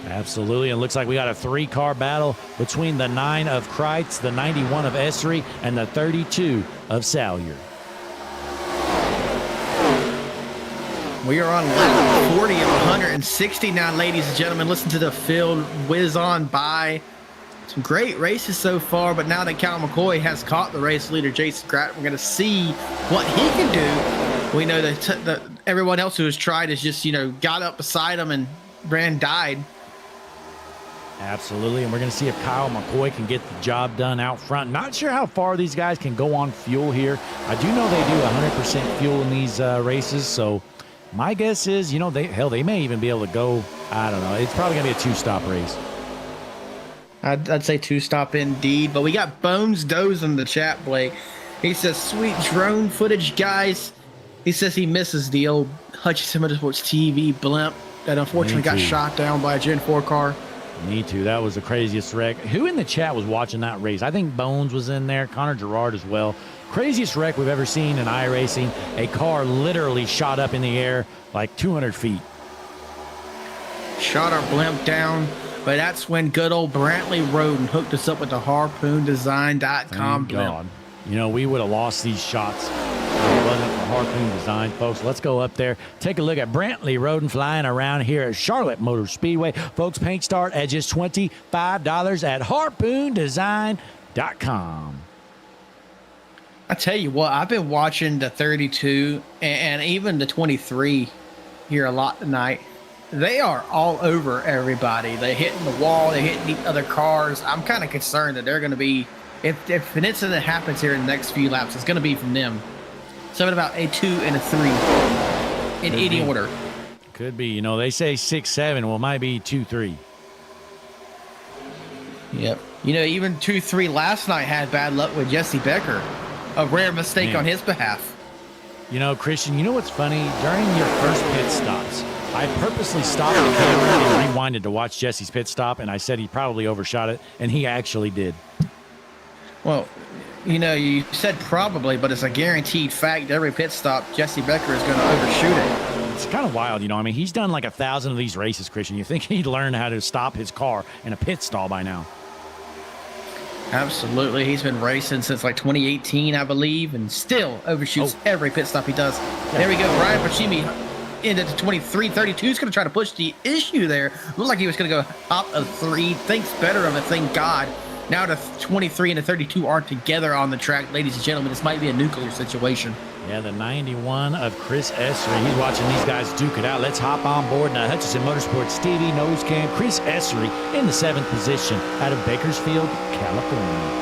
Absolutely. And it looks like we got a 3-car battle between the 9 of Kreitz, the 91 of Esri, and the 32 of Salyer. We are on lap 40 of 169, ladies and gentlemen. Listen to the field whiz on by. Some great races so far, but now that Cal McCoy has caught the race leader, Jason Gratton, we're going to see what he can do. We know that everyone else who has tried has just, got up beside him and died. Absolutely, and we're going to see if Kyle McCoy can get the job done out front. Not sure how far these guys can go on fuel here. I do know they do 100% fuel in these races, so my guess is, they may even be able to go, I don't know. It's probably going to be a 2-stop race. I'd say 2-stop indeed, but we got Bones Doze in the chat, Blake. He says, sweet drone footage, guys. He says he misses the old Hutchinson Motorsports TV blimp that unfortunately got shot down by a Gen 4 car. Me too. That was the craziest wreck. Who in the chat was watching that race? I think Bones was in there, Connor Gerard as well. Craziest wreck we've ever seen in iRacing. A car literally shot up in the air like 200 feet. Shot our blimp down, but that's when good old Brantley Roden hooked us up with the harpoondesign.com blimp. We would have lost these shots if it wasn't for Harpoon Design, folks. Let's go up there, take a look at Brantley Roden flying around here at Charlotte Motor Speedway. Folks, paint start at just $25 at harpoondesign.com. I tell you what, I've been watching the 32 and even the 23 here a lot tonight. They are all over everybody. They're hitting the wall. They're hitting the other cars. I'm kind of concerned that they're going to be, if an incident happens here in the next few laps, it's going to be from them. Something about a 2 and a 3 in any order. Could be. They say 6-7. Well, it might be 2-3. Yep. Even 2-3 last night had bad luck with Jesse Becker. A rare mistake on his behalf. Christian, what's funny? During your first pit stops, I purposely stopped the camera and rewinded to watch Jesse's pit stop, and I said he probably overshot it, and he actually did. Well, you said probably, but it's a guaranteed fact. Every pit stop, Jesse Becker is going to overshoot it. It's kind of wild, he's done like 1,000 of these races, Christian. You think he'd learn how to stop his car in a pit stall by now? Absolutely. He's been racing since like 2018, I believe, and still overshoots every pit stop he does. Yeah. There we go. Brian Pachimi into the 23-32. He's going to try to push the issue there. Looked like he was going to go top of 3. Thinks better of it, thank God. Now the 23 and the 32 are together on the track. Ladies and gentlemen, this might be a nuclear situation. Yeah, the 91 of Chris Esri. He's watching these guys duke it out. Let's hop on board now. Hutchinson Motorsports TV nose cam. Chris Esri in the 7th position out of Bakersfield, California.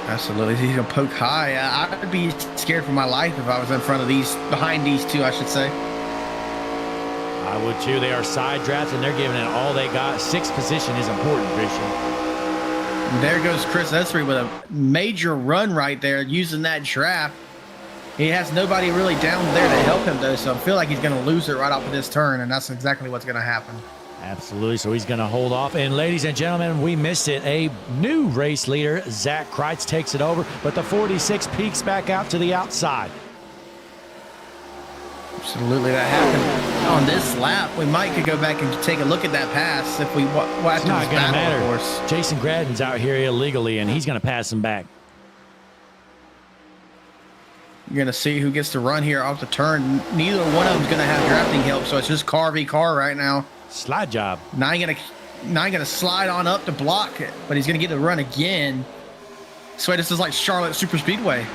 Absolutely. He's going to poke high. I'd be scared for my life if I was in front of behind these two, I should say. I would too. They are side drafts, and they're giving it all they got. 6th position is important, Christian. There goes Chris Esri with a major run right there using that draft. He has nobody really down there to help him, though, so I feel like he's going to lose it right off of this turn, and that's exactly what's going to happen. Absolutely, so he's going to hold off. And ladies and gentlemen, we missed it. A new race leader, Zach Kreitz, takes it over, but the 46 peeks back out to the outside. Absolutely, that happened on this lap. We might could go back and take a look at that pass if we watch. It's not going to matter. Of course. Jason Gratton's out here illegally, and he's going to pass him back. You're going to see who gets to run here off the turn. Neither one of them's going to have drafting help, so it's just car v car right now. Slide job. Now he's gonna slide on up to block it, but he's gonna get the run again. So this is like Charlotte Super Speedway.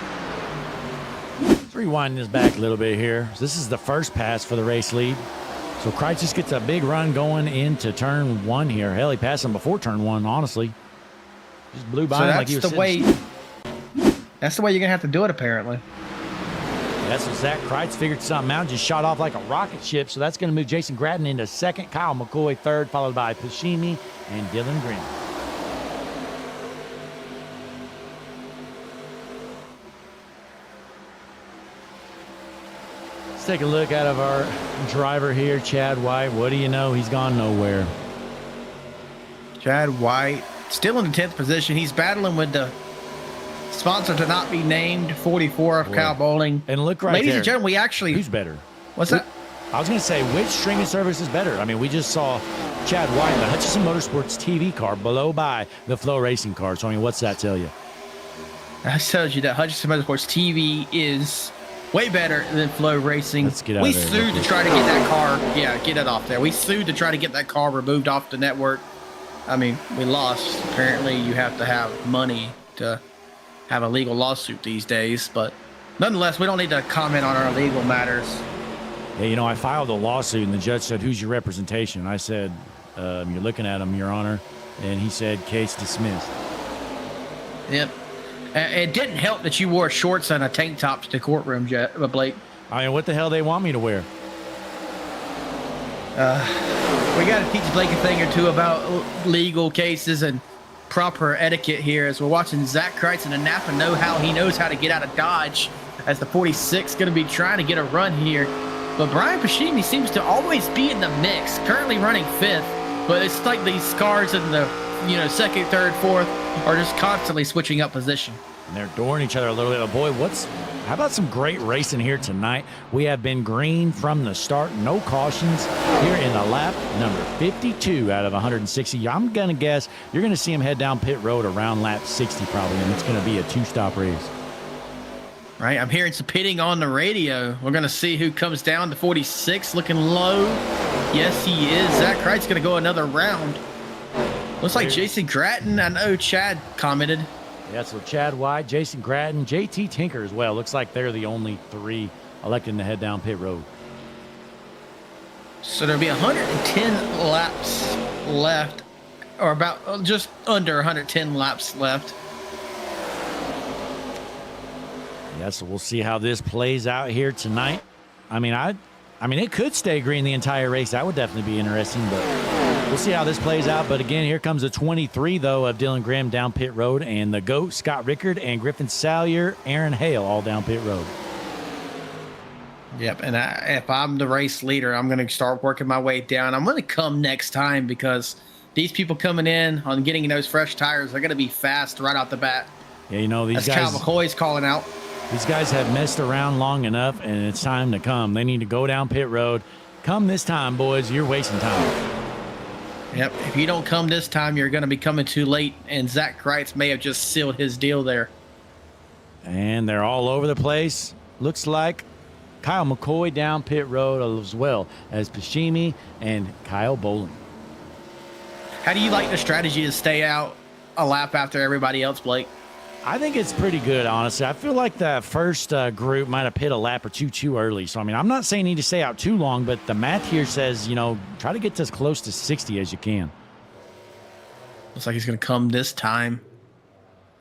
Let's rewind this back a little bit here. This is the first pass for the race lead. So Kreitz just gets a big run going into turn 1 here. Hell, he passed him before turn 1, honestly. Just blew by him like he was That's the way you're gonna have to do it, apparently. That's what Zach Kreitz figured something out. Just shot off like a rocket ship. So that's going to move Jason Gratton into second, Kyle McCoy third, followed by Pashimi and Dylan Green. Let's take a look out of our driver here, Chad White. What do you know? He's gone nowhere. Chad White still in the 10th position. He's battling with the sponsor to not be named, 44 of Kyle Bowling. And look right Ladies there. and gentlemen, we actually... Who's better? What's that? I was going to say, which streaming service is better? I mean, we just saw Chad White in the Hutchinson Motorsports TV car below by the Flow Racing car. So, I mean, what's that tell you? I told you that Hutchinson Motorsports TV is way better than Flow Racing. Let's get out we of there. sued to try to get that car. Yeah, get it off there. We sued to try to get that car removed off the network. I mean, we lost. Apparently, you have to have money to have a legal lawsuit these days, but nonetheless, we don't need to comment on our legal matters. Yeah, you know, I filed a lawsuit, and the judge said, "Who's your representation?" And I said, "You're looking at him, Your Honor." And he said, "Case dismissed." Yep. It didn't help that you wore shorts and a tank top to the courtroom, Blake. I mean, what the hell they want me to wear? We got to teach Blake a thing or two about legal cases and proper etiquette here as we're watching Zach Kreitz in the Napa know how. He knows how to get out of Dodge as the 46 going to be trying to get a run here. But Brian Pashimi seems to always be in the mix, currently running 5th. But it's like these cars in the, second, third, fourth are just constantly switching up position. And they're dooring each other a little bit. But boy, how about some great racing here tonight? We have been green from the start. No cautions here in the lap number 52 out of 160. I'm going to guess you're going to see him head down pit road around lap 60 probably, and it's going to be a 2-stop race. Right, I'm hearing some pitting on the radio. We're going to see who comes down to 46, looking low. Yes, he is. Zach Kreitz going to go another round. Looks like Jason Gratton. I know Chad commented. Yeah, so Chad White, Jason Gratton, JT Tinker as well. Looks like they're the only 3 electing to head down pit road. So there'll be 110 laps left, or about just under 110 laps left. Yeah, so we'll see how this plays out here tonight. I mean, it could stay green the entire race. That would definitely be interesting, but we'll see how this plays out. But again, here comes the 23, though, of Dylan Graham down pit road, and the GOAT, Scott Rickard, and Griffin Salyer, Aaron Hale, all down pit road. Yep, and if I'm the race leader, I'm going to start working my way down. I'm going to come next time because these people coming in on getting those fresh tires are going to be fast right out the bat. Yeah, these That's guys. Kyle McCoy's calling out. These guys have messed around long enough, and it's time to come. They need to go down pit road. Come this time, boys. You're wasting time. Yep. If you don't come this time, you're going to be coming too late, and Zach Kreitz may have just sealed his deal there. And they're all over the place. Looks like Kyle McCoy down pit road as well as Pashimi and Kyle Bowling. How do you like the strategy to stay out a lap after everybody else, Blake? I think it's pretty good, honestly. I feel like the first group might have pit a lap or two too early. So, I mean, I'm not saying you need to stay out too long, but the math here says, try to get as close to 60 as you can. Looks like he's going to come this time.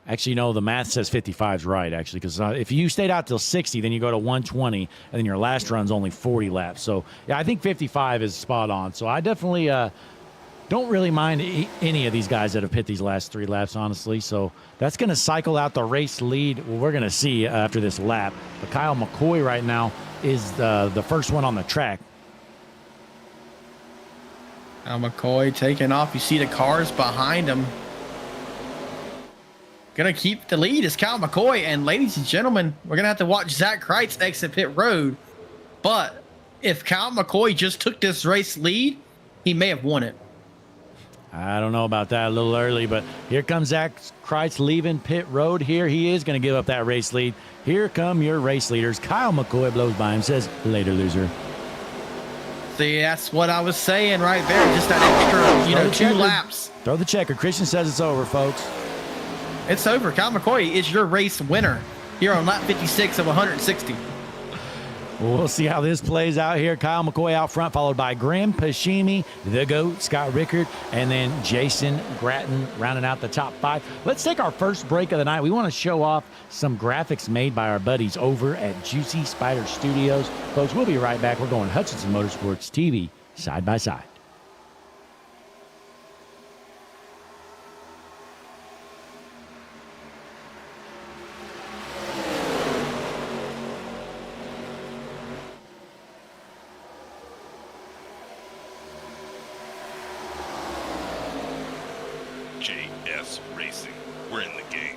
Actually, the math says 55 is right, actually, because if you stayed out till 60, then you go to 120, and then your last run's only 40 laps. So, yeah, I think 55 is spot on. So, I definitely don't really mind any of these guys that have hit these last 3 laps, honestly. So that's going to cycle out the race lead. Well, we're going to see after this lap. But Kyle McCoy right now is the first one on the track. Kyle McCoy taking off. You see the cars behind him. Going to keep the lead is Kyle McCoy. And ladies and gentlemen, we're going to have to watch Zach Kreitz exit pit road. But if Kyle McCoy just took this race lead, he may have won it. I don't know about that, a little early, but here comes Zach Kreitz leaving pit road here. He is going to give up that race lead. Here come your race leaders. Kyle McCoy blows by him, says, "Later, loser." See, that's what I was saying right there. Just that extra, 2 laps. Throw the checker. Christian says it's over, folks. It's over. Kyle McCoy is your race winner here on lap 56 of 160. We'll see how this plays out here. Kyle McCoy out front, followed by Graham Pashimi, the GOAT, Scott Rickard, and then Jason Gratton rounding out the top 5. Let's take our first break of the night. We want to show off some graphics made by our buddies over at Juicy Spider Studios. Folks, we'll be right back. We're going Hutchinson Motorsports TV side by side. JS Racing. We're in the game.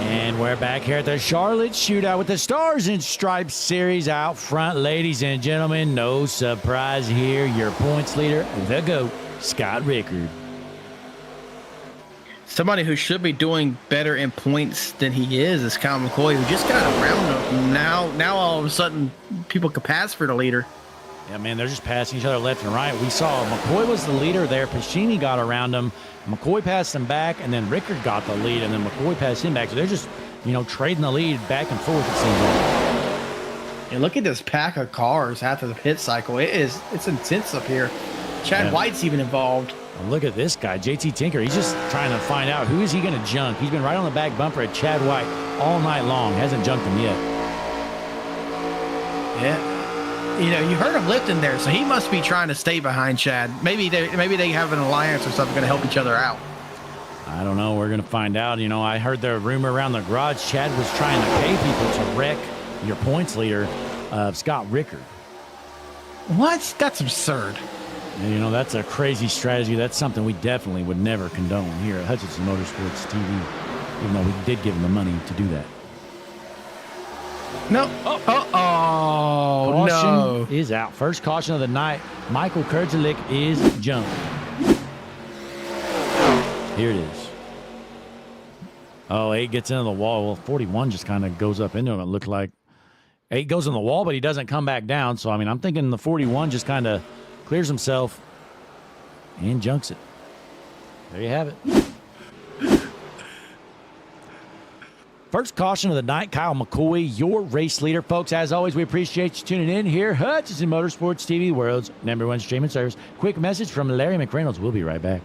And we're back here at the Charlotte Shootout with the Stars and Stripes Series out front. Ladies and gentlemen, no surprise here. Your points leader, the GOAT, Scott Rickard. Somebody who should be doing better in points than he is Kyle McCoy, who just got around him. Now all of a sudden, people could pass for the leader. Yeah, man, they're just passing each other left and right. We saw McCoy was the leader there. Pashini got around him. McCoy passed him back, and then Rickard got the lead, and then McCoy passed him back. So they're just, trading the lead back and forth, it seems like. And look at this pack of cars after the pit cycle. It's intense up here. Chad White's even involved. Well, look at this guy, JT Tinker. He's just trying to find out who is he going to junk. He's been right on the back bumper at Chad White all night long. Hasn't junked him yet. Yeah. You heard him lifting there, so he must be trying to stay behind Chad. Maybe they have an alliance or something, going to help each other out. I don't know. We're going to find out. I heard the rumor around the garage. Chad was trying to pay people to wreck your points leader, Scott Rickard. What? That's absurd. And, that's a crazy strategy. That's something we definitely would never condone here at Hutchinson Motorsports TV, even though we did give him the money to do that. No. Caution is out. First caution of the night. Michael Kurzelik is jumped. Here it is. Oh, 8 gets into the wall. Well, 41 just kind of goes up into him. It looked like 8 goes in the wall, but he doesn't come back down. So, I'm thinking the 41 just kind of clears himself and junks it. There you have it. First caution of the night, Kyle McCoy, your race leader. Folks, as always, we appreciate you tuning in here. Hutchinson Motorsports TV, world's #1 streaming service. Quick message from Larry McReynolds. We'll be right back.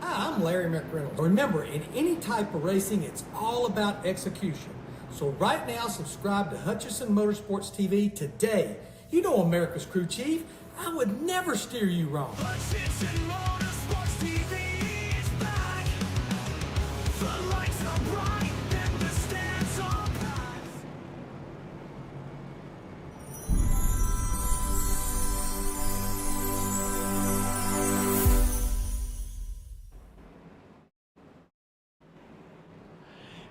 Hi, I'm Larry McReynolds. Remember, in any type of racing, it's all about execution. So right now, subscribe to Hutchinson Motorsports TV today. You know America's crew chief. I would never steer you wrong. Hutchinson Motorsports TV is back. The lights are bright and the stands are packed.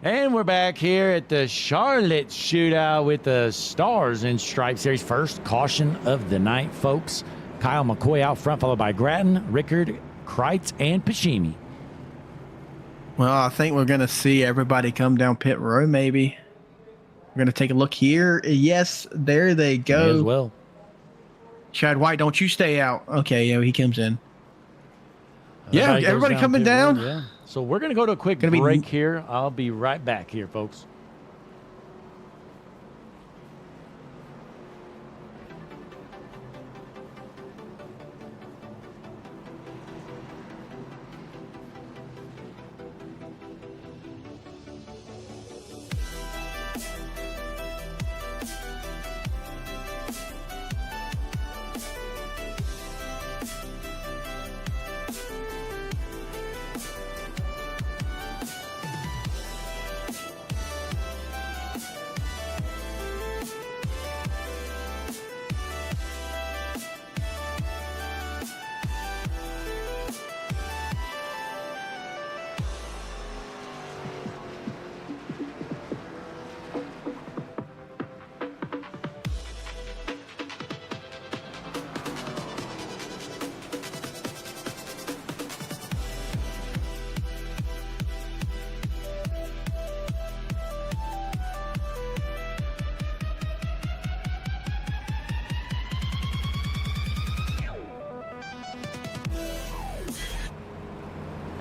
And we're back here at the Charlotte Shootout with the Stars and Stripes Series. First caution of the night, folks. Kyle McCoy out front, followed by Grattan, Rickard, Kreitz, and Pashimi. Well, I think we're going to see everybody come down pit row, maybe. We're going to take a look here. Yes, there they go. Me as well. Chad White, don't you stay out. Okay, he comes in. Yeah, everybody coming pit down. road, yeah. So we're going to go to a quick break here. I'll be right back here, folks.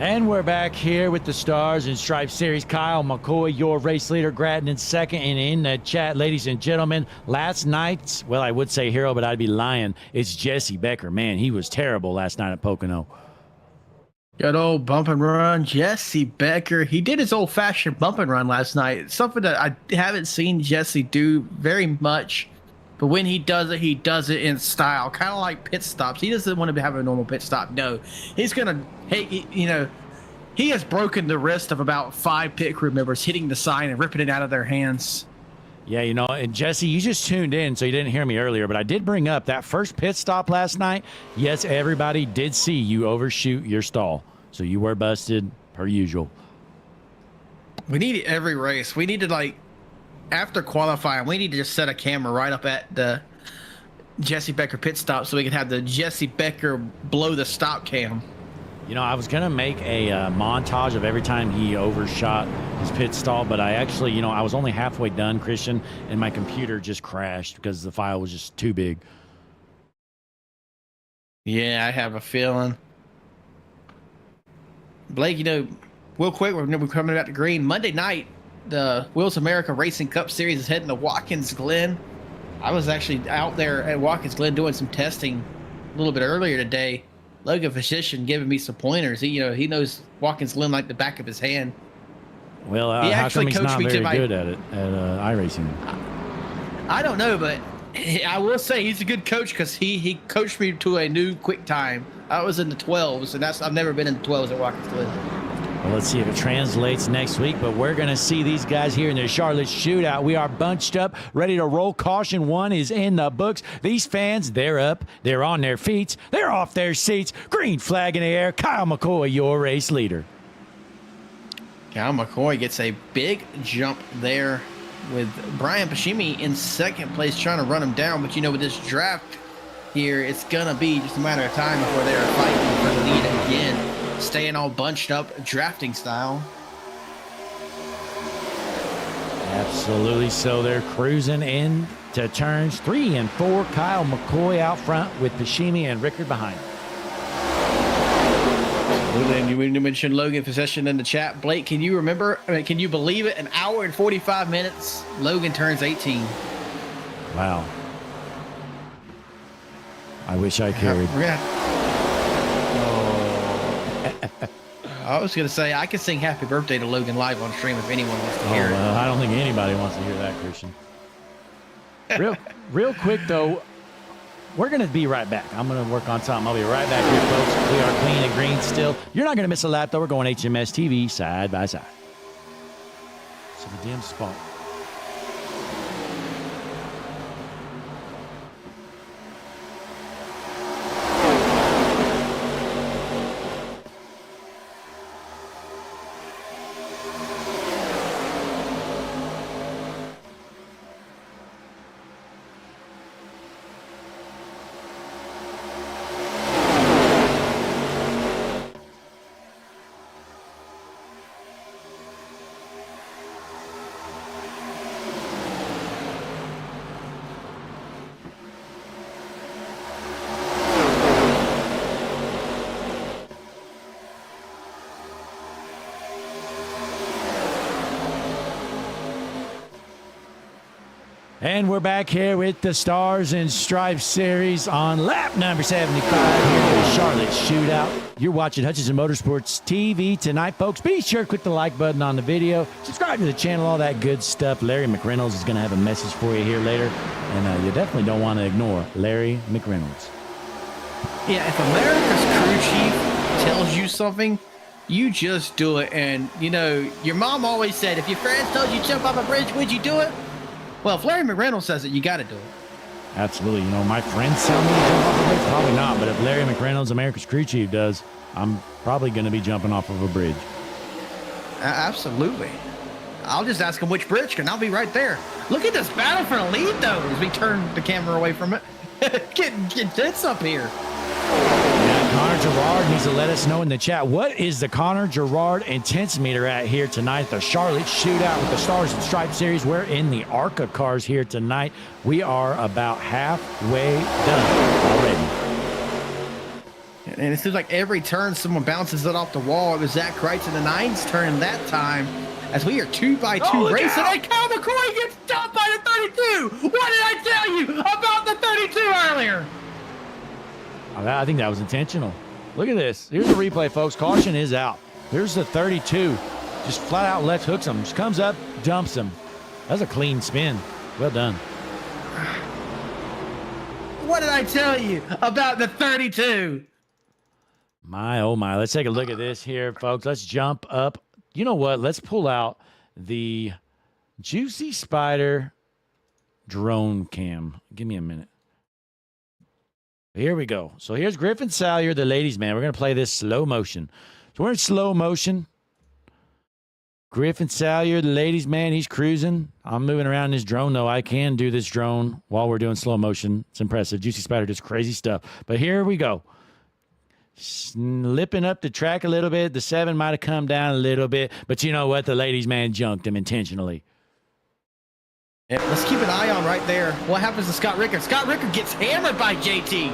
And we're back here with the Stars and Stripes Series. Kyle McCoy, your race leader, Grattan in second. And in the chat, ladies and gentlemen, last night's, well, I would say hero, but I'd be lying. It's Jesse Becker. Man, he was terrible last night at Pocono. Good old bump and run. Jesse Becker. He did his old-fashioned bump and run last night. Something that I haven't seen Jesse do very much. But when he does it in style, kind of like pit stops. He doesn't want to have a normal pit stop. No, he's gonna. Hey, he has broken the wrist of about 5 pit crew members hitting the sign and ripping it out of their hands. Yeah, and Jesse, you just tuned in, so you didn't hear me earlier, but I did bring up that first pit stop last night. Yes, everybody did see you overshoot your stall, so you were busted per usual. We need every race. We need to after qualifying, we need to just set a camera right up at the Jesse Becker pit stop so we can have the Jesse Becker blow the stop cam. I was going to make a montage of every time he overshot his pit stall, but I actually, I was only halfway done, Christian, and my computer just crashed because the file was just too big. Yeah, I have a feeling. Blake, real quick, we're coming back to green. Monday night, the Wheels America Racing Cup Series is heading to Watkins Glen. I was actually out there at Watkins Glen doing some testing a little bit earlier today. Logan Physician giving me some pointers. He knows Watkins Glen like the back of his hand. Well, He how actually come he's coached not me to very my- good at it at iRacing? I don't know, but I will say he's a good coach because he coached me to a new quick time. I was in the 12s, and I've never been in the 12s at Watkins Glen. Well, let's see if it translates next week, but we're going to see these guys here in the Charlotte Shootout. We are bunched up, ready to roll. Caution 1 is in the books. These fans, they're up, they're on their feet, they're off their seats. Green flag in the air. Kyle McCoy, your race leader. Kyle McCoy gets a big jump there with Brian Pashimi in second place trying to run him down. But with this draft here, it's going to be just a matter of time before they're fighting for the lead again. Staying all bunched up, drafting style. Absolutely. So they're cruising in to turns 3 and 4. Kyle McCoy out front with Pashimi and Rickard behind. And you mentioned Logan Possession in the chat. Blake, can you believe it? An hour and 45 minutes, Logan turns 18. Wow. I wish I carried. I was going to say, I could sing happy birthday to Logan live on stream if anyone wants to hear it. I don't think anybody wants to hear that, Christian. Real quick, though, we're going to be right back. I'm going to work on something. I'll be right back here, folks. We are clean and green still. You're not going to miss a lap, though. We're going HMS TV side by side. So the dim spot. And we're back here with the Stars and Stripes series on lap number 75 here at the Charlotte Shootout. You're watching Hutchinson Motorsports TV tonight, folks. Be sure to click the like button on the video. Subscribe to the channel, all that good stuff. Larry McReynolds is going to have a message for you here later. And you definitely don't want to ignore Larry McReynolds. Yeah, if America's crew chief tells you something, you just do it. And, your mom always said, if your friends told you to jump off a bridge, would you do it? Well, if Larry McReynolds says it, you got to do it. Absolutely. My friends tell me to jump off a bridge. Probably not. But if Larry McReynolds, America's crew chief, does, I'm probably going to be jumping off of a bridge. Absolutely. I'll just ask him which bridge, and I'll be right there. Look at this battle for the lead, though, as we turn the camera away from it. Get this up here. Yeah, Connor Gerard needs to let us know in the chat, what is the Connor Gerard intense meter at here tonight? The Charlotte Shootout with the Stars and Stripes series. We're in the ARCA cars here tonight. We are about halfway done already. And it seems like every turn someone bounces it off the wall. It was Zach Kreitz in the 9's turn that time, as we are 2x2 racing. And Kyle McCoy gets stopped by the 32. What did I tell you about the 32 earlier? I think that was intentional. Look at this. Here's the replay, folks. Caution is out. Here's the 32. Just flat out left hooks him. Just comes up, dumps him. That's a clean spin. Well done. What did I tell you about the 32? My, oh my. Let's take a look at this here, folks. Let's jump up. You know what? Let's pull out the Juicy Spider drone cam. Give me a minute. Here we go. So here's Griffin Salyer, the ladies' man. We're going to play this slow motion. So we're in slow motion. Griffin Salyer, the ladies' man, he's cruising. I'm moving around in this drone, though. I can do this drone while we're doing slow motion. It's impressive. Juicy Spider does crazy stuff. But here we go. Slipping up the track a little bit. The 7 might have come down a little bit. But you know what? The ladies' man junked him intentionally. Yeah, let's keep an eye on right there. What happens to Scott Rickard? Scott Rickard gets hammered by JT.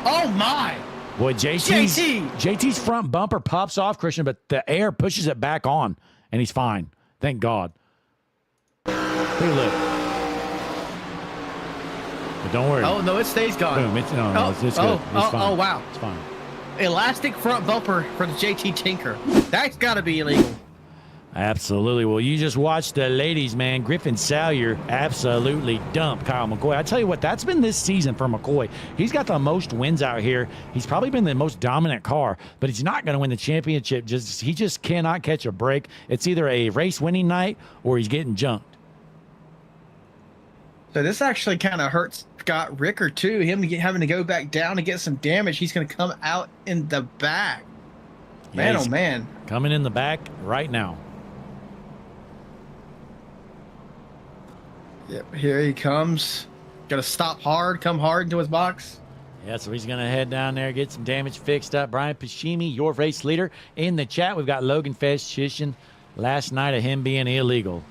Oh, my. Boy, JT. JT's front bumper pops off, Christian, but the air pushes it back on, and he's fine. Thank God. Take a look. But don't worry. Oh, no, it stays gone. Boom. It's good. It's oh, fine. oh, wow. It's fine. Elastic front bumper for the JT Tinker. That's got to be illegal. Absolutely. Well, you just watched the ladies, man. Griffin Salyer absolutely dumped Kyle McCoy. I tell you what, that's been this season for McCoy. He's got the most wins out here. He's probably been the most dominant car, but he's not going to win the championship. He just cannot catch a break. It's either a race winning night or he's getting junked. So this actually kind of hurts Scott Ricker, too. Him having to go back down and get some damage. He's going to come out in the back. Man, Yeah, oh, man. Coming in the back right now. Yep, here he comes. Got to stop hard, come hard into his box. Yeah, so he's going to head down there, get some damage fixed up. Brian Pashimi, your race leader. In the chat, we've got Logan Festishin last night of him being illegal.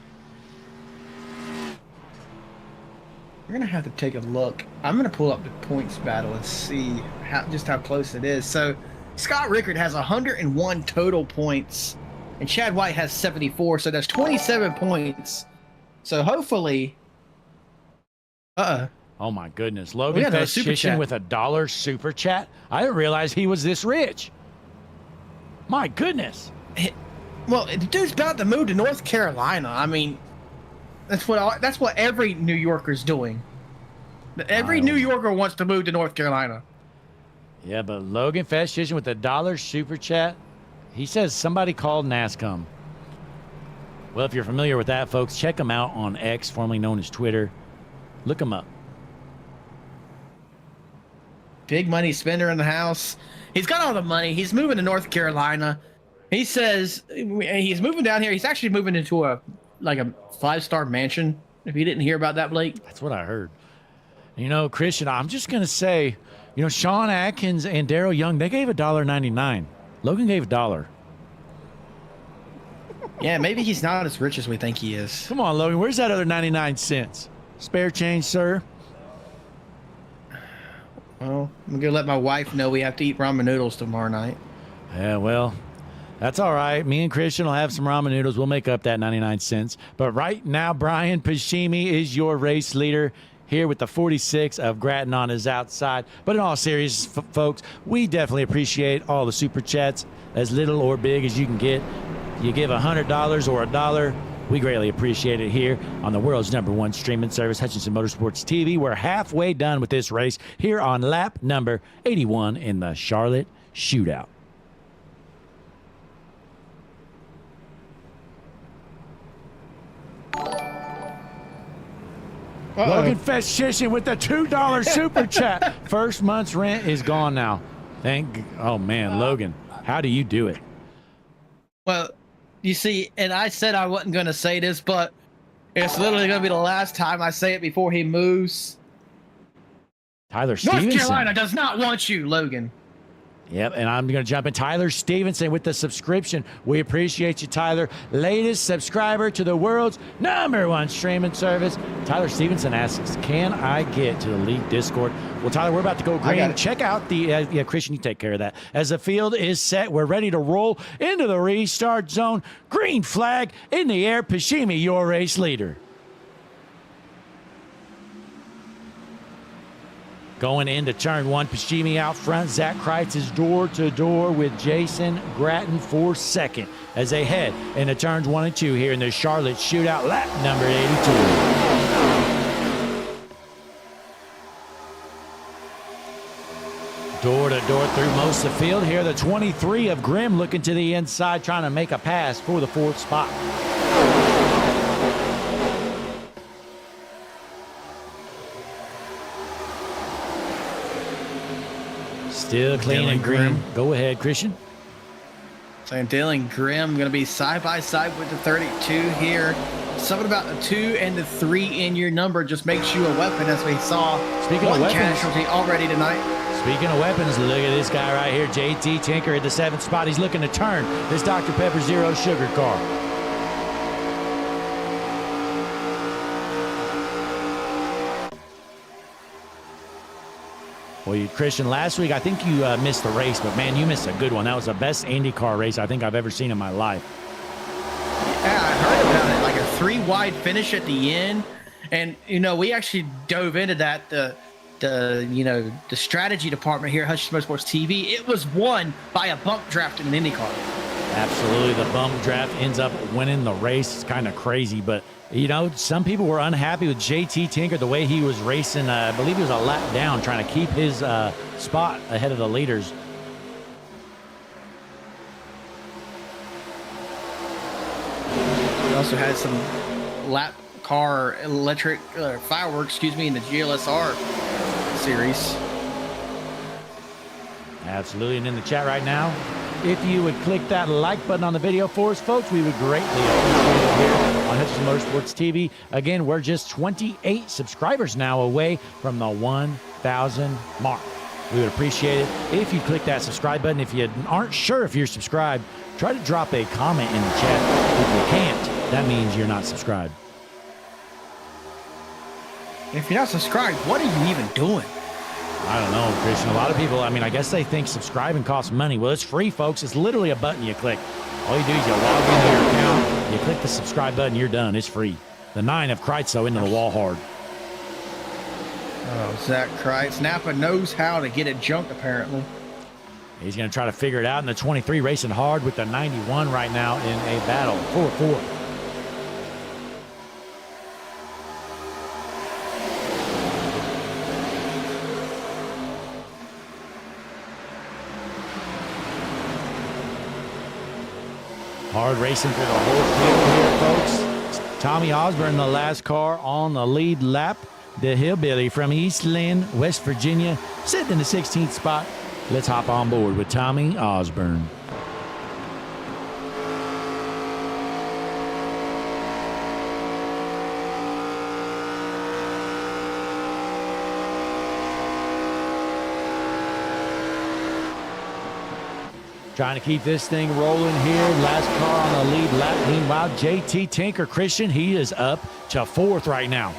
We're going to have to take a look. I'm going to pull up the points battle and see just how close it is. So Scott Rickard has 101 total points, and Chad White has 74, so that's 27 points. So hopefully... Oh, my goodness. Logan got a super Festishin chat. with $1 super chat. I didn't realize he was this rich. My goodness. Well, the dude's about to move to North Carolina. I mean, that's what every New Yorker's doing. Every New Yorker wants to move to North Carolina. Yeah, but Logan Festishin with $1 super chat. He says somebody called NASCAR. Well, if you're familiar with that, folks, check him out on X, formerly known as Twitter. Look him up. Big money spender in the house. He's got all the money. He's moving to North Carolina. He says he's moving down here. He's actually moving into a 5-star mansion. If you didn't hear about that, Blake. That's what I heard. You know, Christian, I'm just going to say, you know, Sean Atkins and Darryl Young, they gave $1.99. Logan gave $1. Yeah, maybe he's not as rich as we think he is. Come on, Logan. Where's that other 99 cents? Spare change, sir? Well, I'm going to let my wife know we have to eat ramen noodles tomorrow night. Yeah, well, that's all right. Me and Christian will have some ramen noodles. We'll make up that 99 cents. But right now, Brian Pashimi is your race leader here with the 46 of Grattan on his outside. But in all seriousness, folks, we definitely appreciate all the super chats, as little or big as you can get. You give $100 or $1. We greatly appreciate it here on the world's #1 streaming service, Hutchinson Motorsports TV. We're halfway done with this race here on lap number 81 in the Charlotte Shootout. Logan Festishin with the $2 super chat. First month's rent is gone now. Oh man, Logan, how do you do it? Well, you see, and I said I wasn't going to say this, but it's literally going to be the last time I say it before he moves. Tyler Stevenson. North Carolina does not want you, Logan. Yep, and I'm going to jump in. Tyler Stevenson with the subscription. We appreciate you, Tyler. Latest subscriber to the world's #1 streaming service. Tyler Stevenson asks, can I get to the league Discord? Well, Tyler, we're about to go green. Check out the, Christian, you take care of that. As the field is set, we're ready to roll into the restart zone. Green flag in the air. Pashimi, your race leader. Going into turn 1, Pashimi out front. Zach Kreitz is door-to-door with Jason Grattan for second as they head into turns 1 and 2 here in the Charlotte Shootout, lap number 82. Door-to-door through most of the field here. The 23 of Grimm looking to the inside, trying to make a pass for the 4th spot. Still clean and green. Go ahead, Christian. So Dylan Grimm going to be side by side with the 32 here. Something about the 2 and the 3 in your number just makes you a weapon, as we saw. Speaking of one weapons, casualty already tonight. Speaking of weapons, look at this guy right here, JT Tinker at the 7th spot. He's looking to turn this Dr. Pepper Zero Sugar car. Well, Christian, last week I think you missed the race, but man, you missed a good one. That was the best IndyCar race I think I've ever seen in my life. Yeah, I heard about it, like a 3-wide finish at the end. And, we actually dove into that, the strategy department here at Hutchison Motorsports TV. It was won by a bump draft in an IndyCar. Absolutely. The bump draft ends up winning the race. It's kind of crazy, but, some people were unhappy with JT Tinker, the way he was racing. I believe he was a lap down trying to keep his spot ahead of the leaders. We also had some lap car electric fireworks, in the GLSR series. Absolutely. And in the chat right now, if you would click that like button on the video for us, folks, we would greatly appreciate it here on Hutchison Motorsports TV. Again, we're just 28 subscribers now away from the 1,000 mark. We would appreciate it if you click that subscribe button. If you aren't sure if you're subscribed, try to drop a comment in the chat. If you can't, that means you're not subscribed. If you're not subscribed, what are you even doing? I don't know, Christian. A lot of people, I guess they think subscribing costs money. Well, it's free, folks. It's literally a button you click. All you do is you log into your account, you click the subscribe button, you're done. It's free. The 9 of Kreitz, into the wall hard. Oh, Zach Kreitz. Napa knows how to get it junked, apparently. He's going to try to figure it out in the 23, racing hard with the 91 right now in a battle. 4-4. Hard racing for the whole field here, folks. Tommy Osborne, the last car on the lead lap. The hillbilly from East Lynn, West Virginia, sitting in the 16th spot. Let's hop on board with Tommy Osborne. Trying to keep this thing rolling here. Last car on the lead lap. Meanwhile, JT Tinker, Christian, he is up to 4th right now.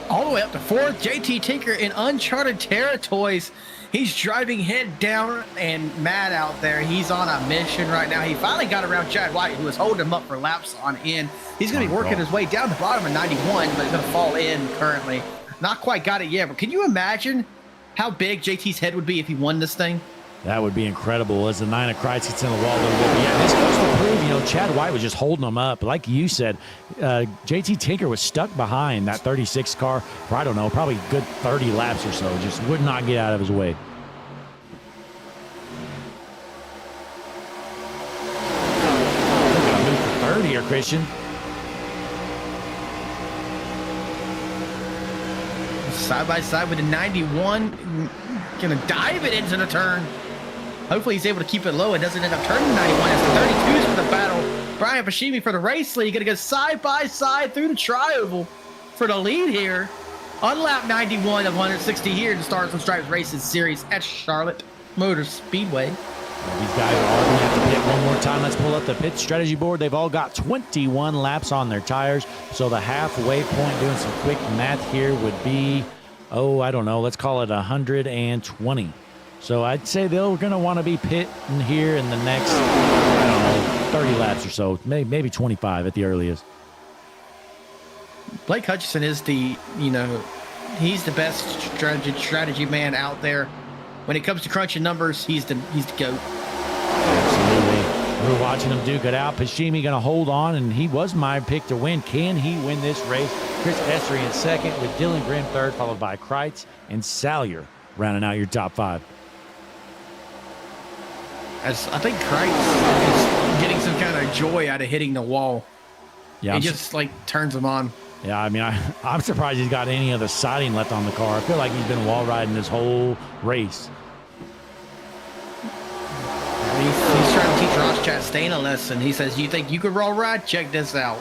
All the way up to 4th, JT Tinker in uncharted territories. He's driving head down and mad out there. He's on a mission right now. He finally got around Chad White, who was holding him up for laps on end. He's going to be working his way down the bottom of 91, but he's going to fall in currently. Not quite got it yet, but can you imagine how big JT's head would be if he won this thing? That would be incredible as the 9 of Kreitz gets in the wall a little bit. But yeah, this goes to prove, Chad White was just holding him up. Like you said, JT Tinker was stuck behind that 36 car for, I don't know, probably a good 30 laps or so. Just would not get out of his way. Looking to move for 30 here, Christian. Side by side with the 91. Going to dive it into the turn. Hopefully he's able to keep it low and doesn't end up turning 91. It's the 32s for the battle. Brian Pashimi for the race lead. Going to go side by side through the tri-oval for the lead here. On lap 91 of 160 here in the Stars and Stripes Races Series at Charlotte Motor Speedway. These guys are all going to have to pit one more time. Let's pull up the pit strategy board. They've all got 21 laps on their tires. So the halfway point, doing some quick math here, would be, I don't know, let's call it 120. So I'd say they're going to want to be pitting here in the next, 30 laps or so, maybe 25 at the earliest. Blake Hutchison is he's the best strategy man out there. When it comes to crunching numbers, he's the GOAT. Absolutely. We're watching him duke it out. Pashimi going to hold on, and he was my pick to win. Can he win this race? Chris Essery in second with Dylan Grimm third, followed by Kreitz and Salyer rounding out your top 5. As I think Kreitz is getting some kind of joy out of hitting the wall. Yeah, he just turns him on. Yeah, I mean, I'm surprised he's got any of the siding left on the car. I feel like he's been wall riding this whole race. He's trying to teach Ross Chastain a lesson. He says, "You think you could wall ride? Check this out."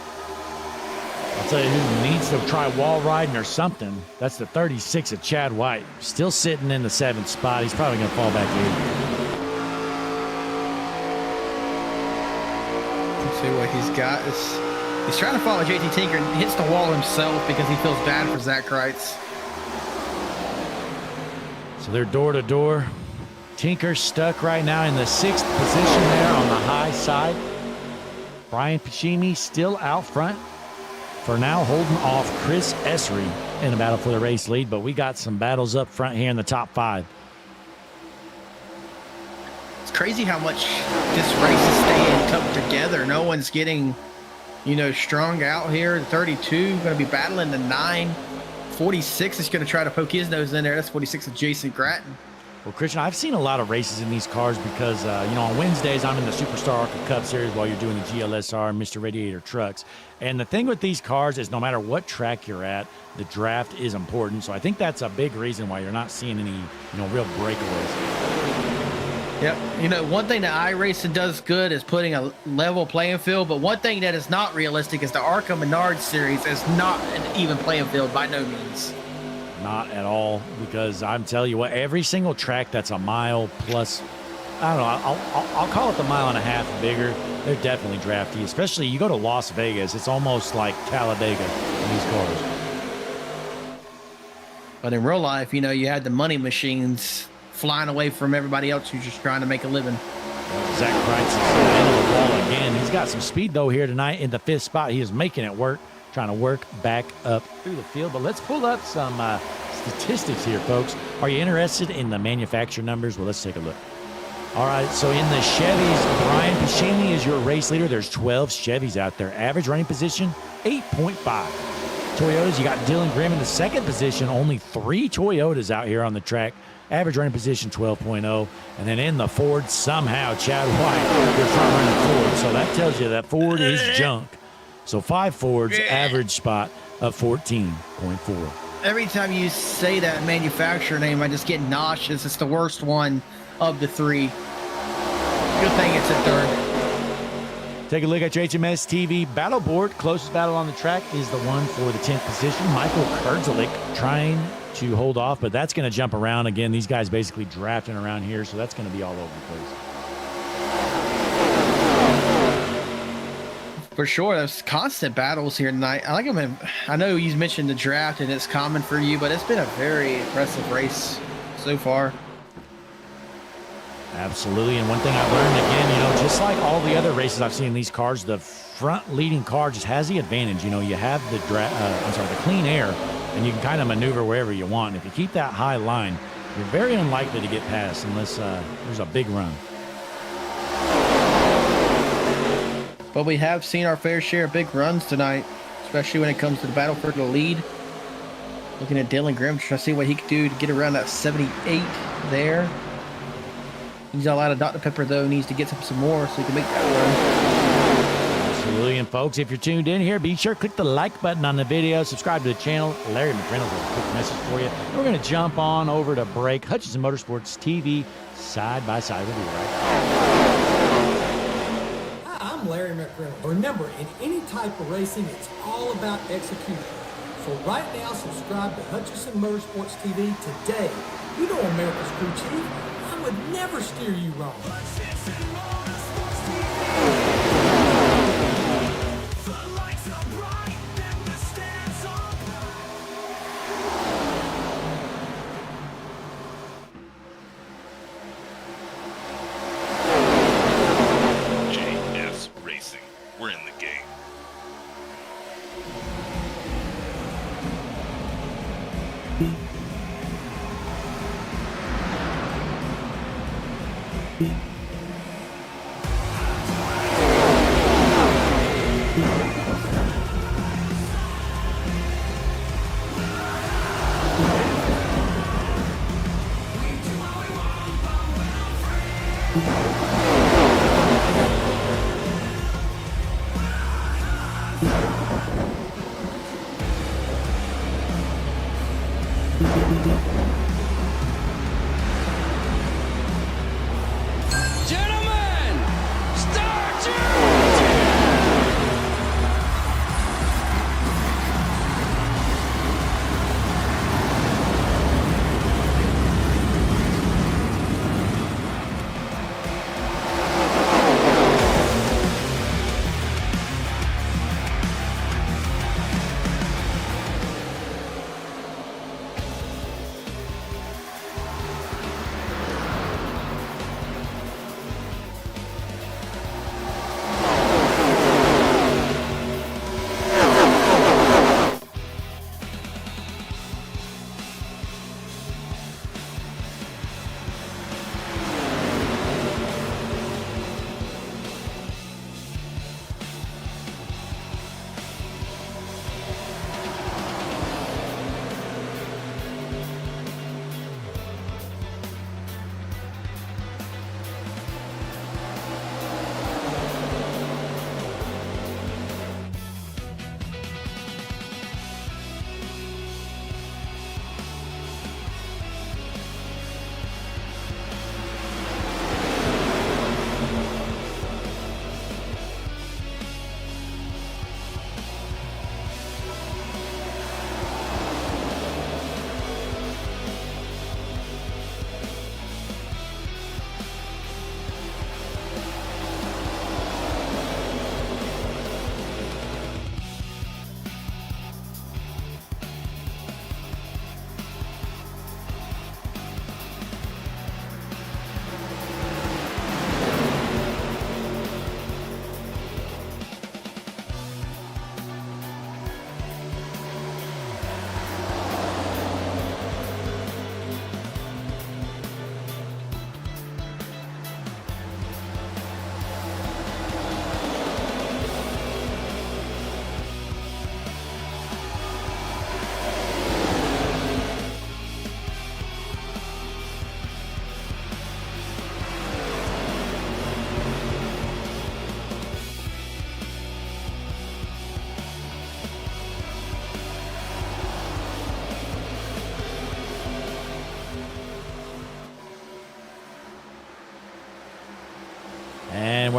I'll tell you who needs to try wall riding or something. That's the 36 of Chad White. Still sitting in the 7th spot. He's probably going to fall back here. Let's see what he's got. He's trying to follow JT Tinker and hits the wall himself because he feels bad for Zach Kreitz. So they're door to door. Tinker's stuck right now in the 6th position there on the high side. Brian Pachimi still out front for now, holding off Chris Essery in a battle for the race lead, but we got some battles up front here in the top 5. It's crazy how much this race is staying tucked together. No one's getting, strung out here. The 32 going to be battling the 9. 46 is going to try to poke his nose in there. That's 46 of Jason Gratton. Well, Christian, I've seen a lot of races in these cars because, on Wednesdays, I'm in the Superstar ARCA Cup Series while you're doing the GLSR and Mr. Radiator trucks. And the thing with these cars is no matter what track you're at, the draft is important. So I think that's a big reason why you're not seeing any, real breakaways. Yep. One thing that iRacing does good is putting a level playing field, but one thing that is not realistic is the ARCA Menard Series is not an even playing field by no means. Not at all, because I'm telling you what, every single track that's a mile plus, I don't know, I'll call it the mile and a half bigger, they're definitely drafty. Especially you go to Las Vegas, it's almost like Talladega in these cars. But in real life, you had the money machines flying away from everybody else who's just trying to make a living. Zach Kreitz is into the wall again. He's got some speed, though, here tonight in the 5th spot. He is making it work, trying to work back up through the field. But let's pull up some statistics here, folks. Are you interested in the manufacturer numbers? Well, let's take a look. All right, so in the Chevys, Brian Pachimi is your race leader. There's 12 Chevys out there. Average running position, 8.5. Toyotas, you got Dylan Grimm in the 2nd position. Only 3 Toyotas out here on the track. Average running position, 12.0. And then in the Ford, somehow, Chad White, your front running Ford. So that tells you that Ford is junk. So 5 Fords, average spot of 14.4. Every time you say that manufacturer name, I just get nauseous. It's the worst one of the 3. Good thing it's a 3rd. Take a look at your HMS TV battle board. Closest battle on the track is the one for the 10th position. Michael Kurdzalik trying to hold off, but that's going to jump around again. These guys basically drafting around here, so that's going to be all over the place. For sure, there's constant battles here tonight. I know you mentioned the draft, and it's common for you, but it's been a very impressive race so far. Absolutely, and one thing I've learned again, just like all the other races I've seen in these cars, the front leading car just has the advantage. You have the clean air, and you can kind of maneuver wherever you want. And if you keep that high line, you're very unlikely to get past unless there's a big run. But we have seen our fair share of big runs tonight, especially when it comes to the battle for the lead. Looking at Dylan Grimm, trying to see what he could do to get around that 78 there. He's all out of Dr. Pepper, though. Needs to get some more so he can make that run. Absolutely. And, folks, if you're tuned in here, be sure to click the like button on the video. Subscribe to the channel. Larry McReynolds has a quick message for you. We're going to jump on over to break. Hutchinson Motorsports TV, side by side with you, right? Hi, I'm Larry McReynolds. Remember, in any type of racing, it's all about execution. So right now, subscribe to Hutchinson Motorsports TV today. You know America's crew chief. I would never steer you wrong. JS Racing. We're in the game. Gentlemen, start your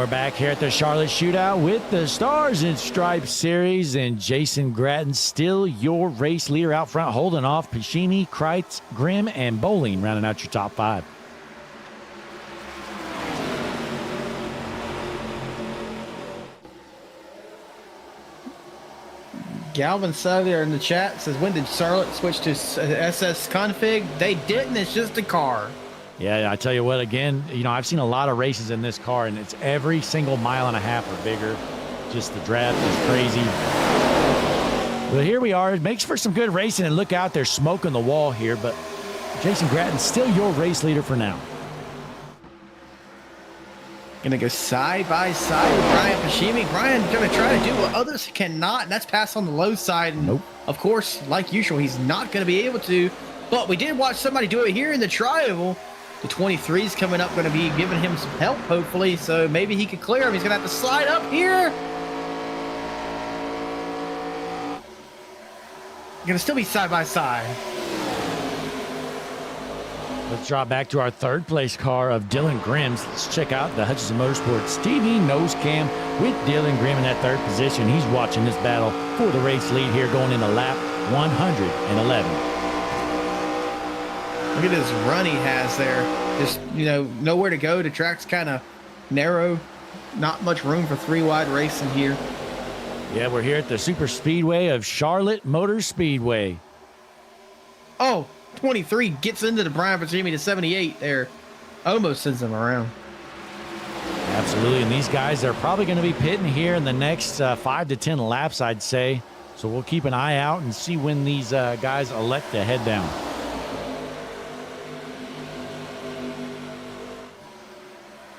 we're back here at the Charlotte Shootout with the Stars and Stripes Series, and Jason Gratton still your race leader out front, holding off Pashimi, Kreitz, Grimm, and Bowling, rounding out your top 5. Galvin Suther in the chat says, when did Charlotte switch to SS config? They didn't. It's just a car. Yeah, I tell you what, again, I've seen a lot of races in this car, and it's every single mile and a half or bigger. Just the draft is crazy. But here we are. It makes for some good racing, and look out, they're smoking the wall here, but Jason Gratton still your race leader for now. Gonna go side by side with Brian Pashimi. Brian gonna try to do what others cannot, and that's pass on the low side. And Nope. Of course, like usual, he's not gonna be able to. But we did watch somebody do it here in the trial. The 23's coming up, gonna be giving him some help, hopefully. So maybe he could clear him. He's gonna have to slide up here. Gonna still be side by side. Let's drop back to our third place car of Dylan Grimm's. Let's check out the Hutchison Motorsports TV nose cam with Dylan Grimm in that third position. He's watching this battle for the race lead here going into lap 111. Look at this run he has there. Just, nowhere to go. The track's kind of narrow. Not much room for 3-wide racing here. Yeah, we're here at the Super Speedway of Charlotte Motor Speedway. Oh, 23 gets into the Brian Pashimi to 78 there. Almost sends him around. Absolutely, and these guys are probably going to be pitting here in the next 5 to 10 laps, I'd say. So we'll keep an eye out and see when these guys elect to head down.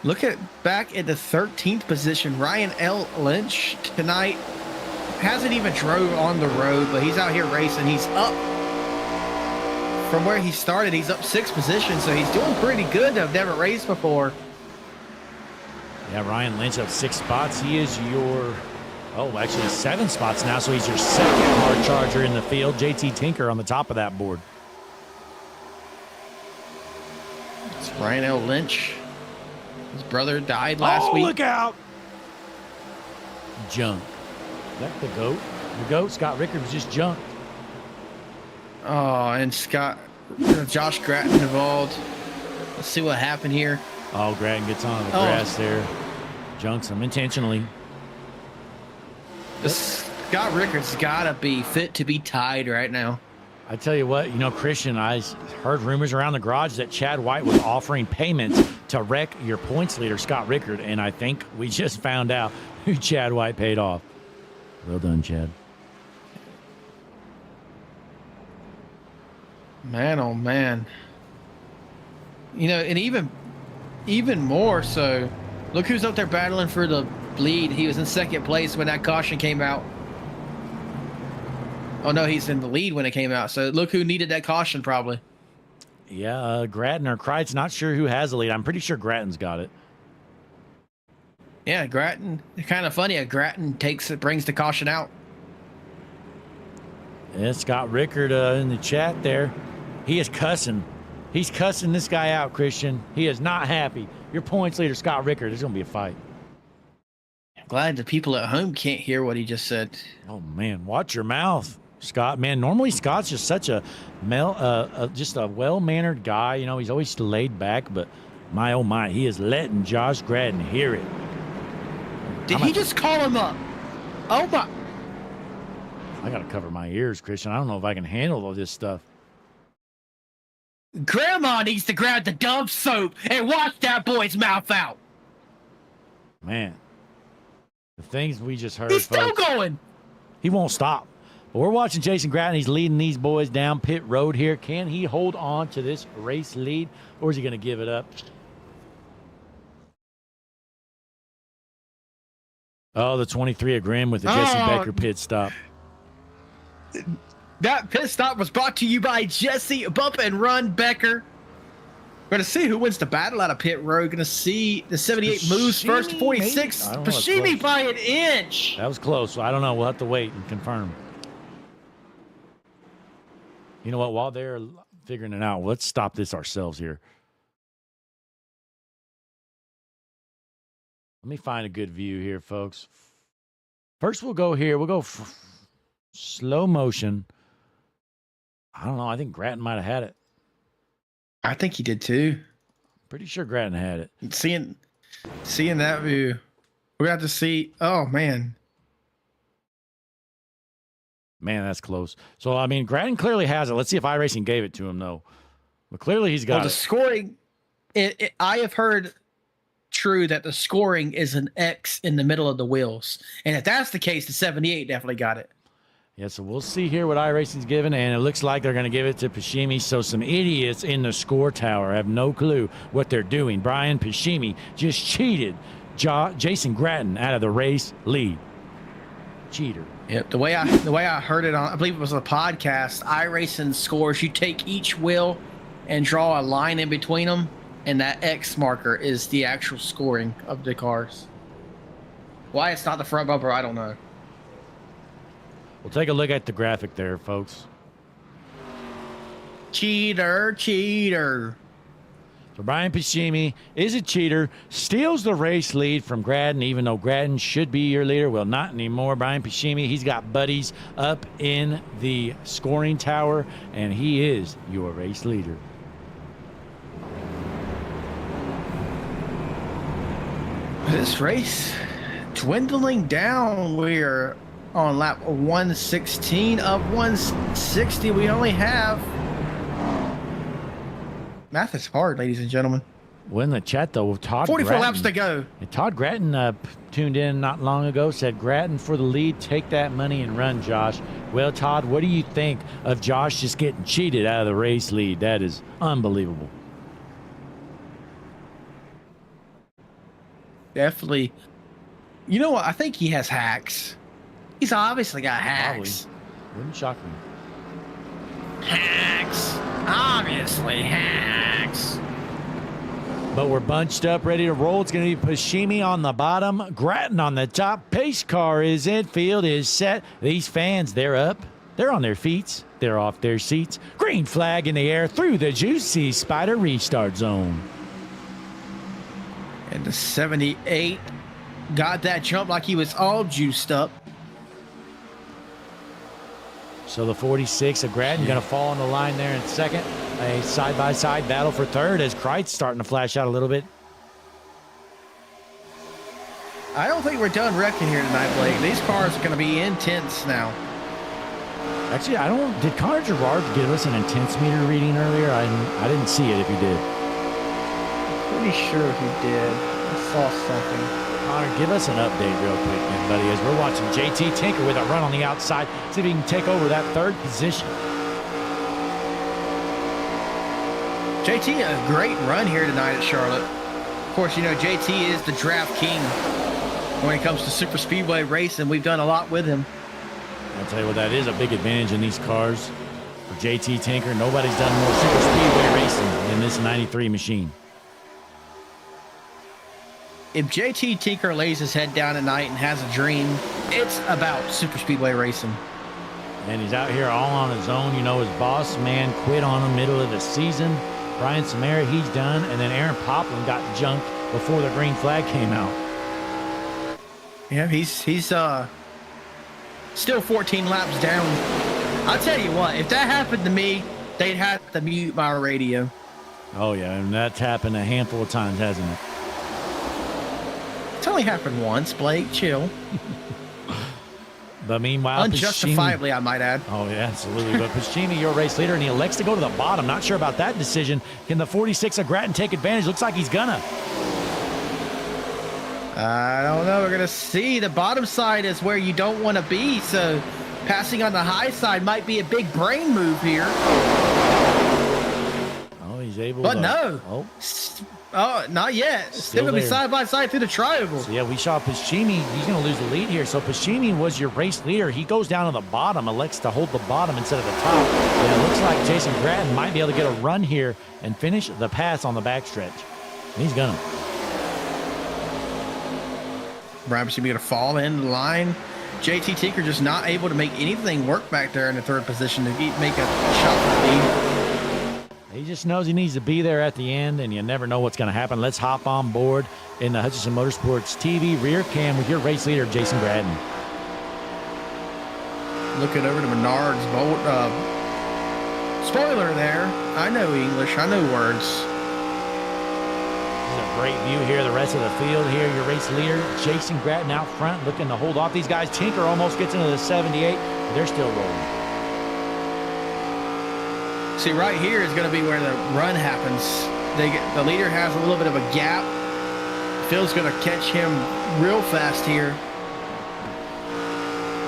Look at back at the 13th position. Ryan L. Lynch tonight hasn't even drove on the road, but he's out here racing. He's up from where he started. He's up 6 positions, so he's doing pretty good to have never raced before. Yeah, Ryan Lynch up 6 spots. He is your, actually 7 spots now, so he's your second hard charger in the field. JT Tinker on the top of that board. It's Ryan L. Lynch. His brother died last week. Look out! Junk. Is that the GOAT? The GOAT, Scott Rickards, just junked. Oh, and Josh Gratton involved. Let's see what happened here. Oh, Gratton gets on the grass there. Junks him intentionally. Scott Rickards got to be fit to be tied right now. I tell you what, Christian, I heard rumors around the garage that Chad White was offering payments to wreck your points leader, Scott Rickard, and I think we just found out who Chad White paid off. Well done, Chad. Man, oh man. And even more so, look who's up there battling for the lead. He was in second place when that caution came out. Oh no, he's in the lead when it came out. So look who needed that caution probably. Yeah, Gratton or Kreitz, not sure who has the lead. I'm pretty sure Gratton's got it. Yeah, Gratton. Kind of funny. Gratton brings the caution out. Yeah, Scott Rickard in the chat there. He is cussing. He's cussing this guy out, Christian. He is not happy. Your points leader, Scott Rickard. There's going to be a fight. I'm glad the people at home can't hear what he just said. Oh, man. Watch your mouth, Scott. Man, normally Scott's just such a well-mannered guy. He's always laid back, but my, oh, my, he is letting Josh Gratton hear it. Did he just call him up? Oh, my. I got to cover my ears, Christian. I don't know if I can handle all this stuff. Grandma needs to grab the Dove soap and wash that boy's mouth out. Man, the things we just heard. He's still folks, going. He won't stop. But we're watching Jason Gratton. He's leading these boys down pit road here. Can he hold on to this race lead, or is he going to give it up? Oh, the 23 of Grimm with the Jesse Becker pit stop. That pit stop was brought to you by Jesse Bump and Run Becker. We're going to see who wins the battle out of pit road. Going to see the 78 moves first to 46. Pashimi by an inch. That was close. So I don't know. We'll have to wait and confirm. You know what? While they're figuring it out, let's stop this ourselves here. Let me find a good view here, folks. First, we'll go here. We'll go slow motion. I don't know. I think Grattan might have had it. I think he did too. Pretty sure Grattan had it. Seeing that view, we're going to have to see. Oh, man. Man, that's close. So, I mean, Grattan clearly has it. Let's see if iRacing gave it to him, though. But clearly he's got Well, the scoring, I have heard true that the scoring is an X in the middle of the wheels. And if that's the case, the 78 definitely got it. Yeah, so we'll see here what iRacing's given, and it looks like they're going to give it to Pashimi. So some idiots in the score tower have no clue what they're doing. Brian Pashimi just cheated Jason Grattan out of the race lead. Cheater. Yep. The way I heard it on, I believe it was a podcast, iRacing scores, you take each wheel and draw a line in between them, and that X marker is the actual scoring of the cars. Why it's not the front bumper, I don't know. We'll take a look at the graphic there, folks. Cheater, cheater. So Brian Pashimi is a cheater, steals the race lead from Grattan, even though Grattan should be your leader. Well, not anymore. Brian Pashimi, he's got buddies up in the scoring tower, and he is your race leader. This race dwindling down. We're on lap 116 of 160. We only have... Math is hard, ladies and gentlemen. Well, in the chat, though, Todd 44 Grattan, laps to go. Todd Grattan tuned in not long ago, said, Grattan for the lead, take that money and run, Josh. Well, Todd, what do you think of Josh just getting cheated out of the race lead? That is unbelievable. Definitely. You know what? I think he has hacks. He's obviously got hacks. Probably. Wouldn't shock me. Hacks. Obviously hacks. But we're bunched up, ready to roll. It's going to be Pashimi on the bottom, Grattan on the top. Pace car is in. Field is set. These fans, they're up. They're on their feet. They're off their seats. Green flag in the air through the juicy Spider restart zone. And the 78 got that jump like he was all juiced up. So the 46 of Grattan going to fall on the line there in second. A side-by-side battle for third as Kreitz starting to flash out a little bit. I don't think we're done wrecking here tonight, Blake. These cars are going to be intense now. Actually, I don't. Did Connor Gerard give us an intense meter reading earlier? I didn't see it if he did. Pretty sure he did. I saw something. Connor, give us an update real quick, man, buddy, as we're watching JT Tinker with a run on the outside. See if he can take over that third position. JT, a great run here tonight at Charlotte. Of course, you know, JT is the draft king when it comes to super speedway racing. We've done a lot with him. I'll tell you what, that is a big advantage in these cars. For JT Tinker, nobody's done more super speedway racing than this 93 machine. If JT Tinker lays his head down at night and has a dream, it's about super speedway racing. And he's out here all on his own. You know, his boss man quit on him middle of the season. Brian Samara, he's done. And then Aaron Poplin got junked before the green flag came out. Yeah, he's still 14 laps down. I'll tell you what, if that happened to me, they'd have to mute my radio. Oh, yeah, and that's happened a handful of times, hasn't it? It's only happened once, Blake. Chill. But meanwhile, unjustifiably, Pashimi, I might add. Oh, yeah, absolutely. But Pashimi, your race leader, and he elects to go to the bottom. Not sure about that decision. Can the 46 of Grattan take advantage? Looks like he's gonna. I don't know. We're going to see. The bottom side is where you don't want to be, so passing on the high side might be a big brain move here. Oh, he's able but to. No. Oh, not yet. Still going to be side by side through the triangle. So, yeah, we saw Pashimi. He's going to lose the lead here. So Pashimi was your race leader. He goes down to the bottom, elects to hold the bottom instead of the top. And it looks like Jason Grattan might be able to get a run here and finish the pass on the backstretch. He's gonna. Brian Pashimi going to fall in the line. JT Tinker just not able to make anything work back there in the third position to make a shot for the lead. He just knows he needs to be there at the end, and you never know what's going to happen. Let's hop on board in the Hutchison Motorsports TV rear cam with your race leader, Jason Gradden. Looking over to Menard's bolt. Spoiler there. I know English. I know words. This is a great view here. The rest of the field here. Your race leader, Jason Gradden, out front, looking to hold off these guys. Tinker almost gets into the 78, but they're still rolling. See, right here is going to be where the run happens. The leader has a little bit of a gap. Phil's going to catch him real fast here.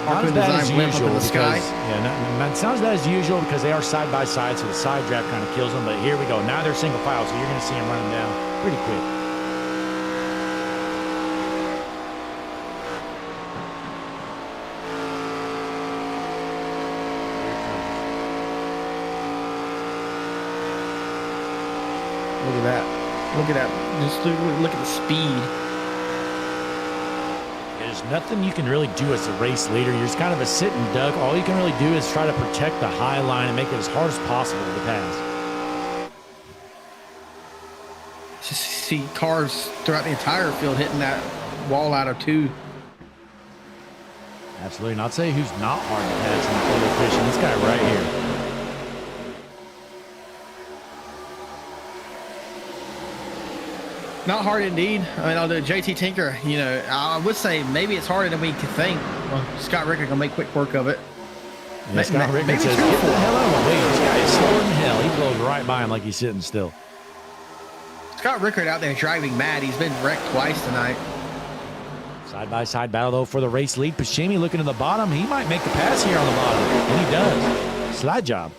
Not as bad as usual in the sky. It's not as bad as usual because they are side by side, so the side draft kind of kills them. But here we go. Now they're single file, so you're going to see them running down pretty quick. Look at that. Look at that. Just look at the speed. There's nothing you can really do as a race leader. You're just kind of a sitting duck. All you can really do is try to protect the high line and make it as hard as possible to pass. Just see cars throughout the entire field hitting that wall out of 2. Absolutely. And I'll tell you who's not hard to pass in the field, Christian. This guy right here. Not hard indeed. I mean, although JT Tinker, you know, I would say maybe it's harder than we could think. Well, Scott Rickard gonna make quick work of it. Yeah, Scott Rickard says, get the hell out of the way. This guy is slower than hell. He blows right by him like he's sitting still. Scott Rickard out there driving mad. He's been wrecked twice tonight. Side-by-side battle, though, for the race lead. Pashimi looking to the bottom. He might make the pass here on the bottom, and he does. Slide job.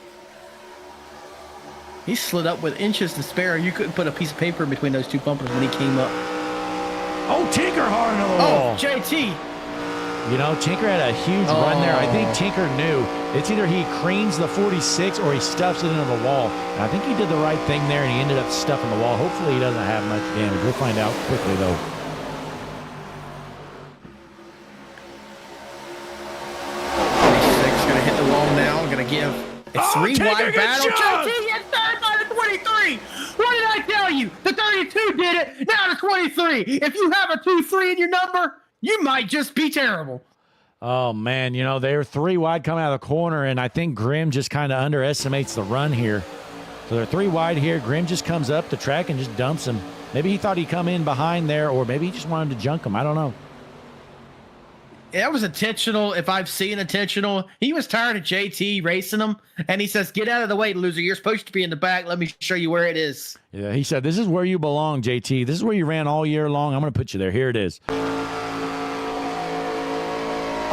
He slid up with inches to spare. You couldn't put a piece of paper between those 2 bumpers when he came up. Oh, Tinker hard into the wall. Oh, JT. You know, Tinker had a huge run there. I think Tinker knew. It's either he creams the 46 or he stuffs it into the wall. And I think he did the right thing there, and he ended up stuffing the wall. Hopefully he doesn't have much damage. We'll find out quickly, though. Going to hit the wall now. Going to give a 3-wide battle. JT gets third by the 23. What did I tell you? The 32 did it. Now the 23. If you have a 2-3 in your number, you might just be terrible. Oh, man, you know, they're 3 wide coming out of the corner, and I think Grimm just kind of underestimates the run here. So they're 3 wide here. Grimm just comes up the track and just dumps him. Maybe he thought he'd come in behind there, or maybe he just wanted to junk him. I don't know. That was intentional. If I've seen intentional, he was tired of JT racing him, and he says, get out of the way, loser. You're supposed to be in the back. Let me show you where it is. Yeah, he said, this is where you belong, JT. This is where you ran all year long. I'm going to put you there. Here it is.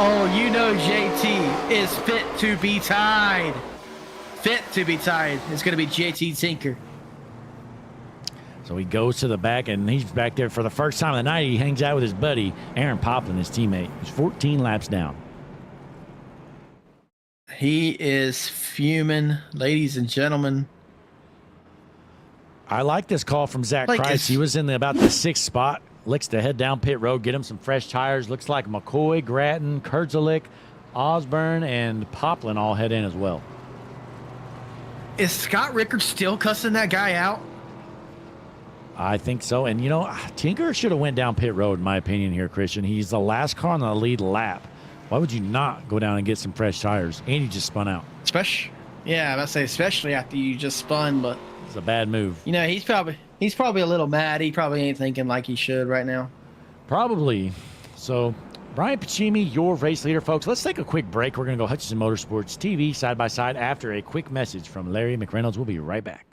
Oh, you know JT is fit to be tied. Fit to be tied. It's going to be JT Tinker. So he goes to the back, and he's back there for the first time of the night. He hangs out with his buddy, Aaron Poplin, his teammate. He's 14 laps down. He is fuming, ladies and gentlemen. I like this call from Zach Price. He was in about the 6th spot. Licks to head down pit road, get him some fresh tires. Looks like McCoy, Grattan, Kurzelik, Osborne, and Poplin all head in as well. Is Scott Rickard still cussing that guy out? I think so. And, you know, Tinker should have went down pit road, in my opinion here, Christian. He's the last car on the lead lap. Why would you not go down and get some fresh tires? And he just spun out. Especially after you just spun, but it's a bad move. You know, he's probably a little mad. He probably ain't thinking like he should right now. Probably. So, Brian Pachimi, your race leader, folks. Let's take a quick break. We're going to go Hutchison Motorsports TV side by side after a quick message from Larry McReynolds. We'll be right back.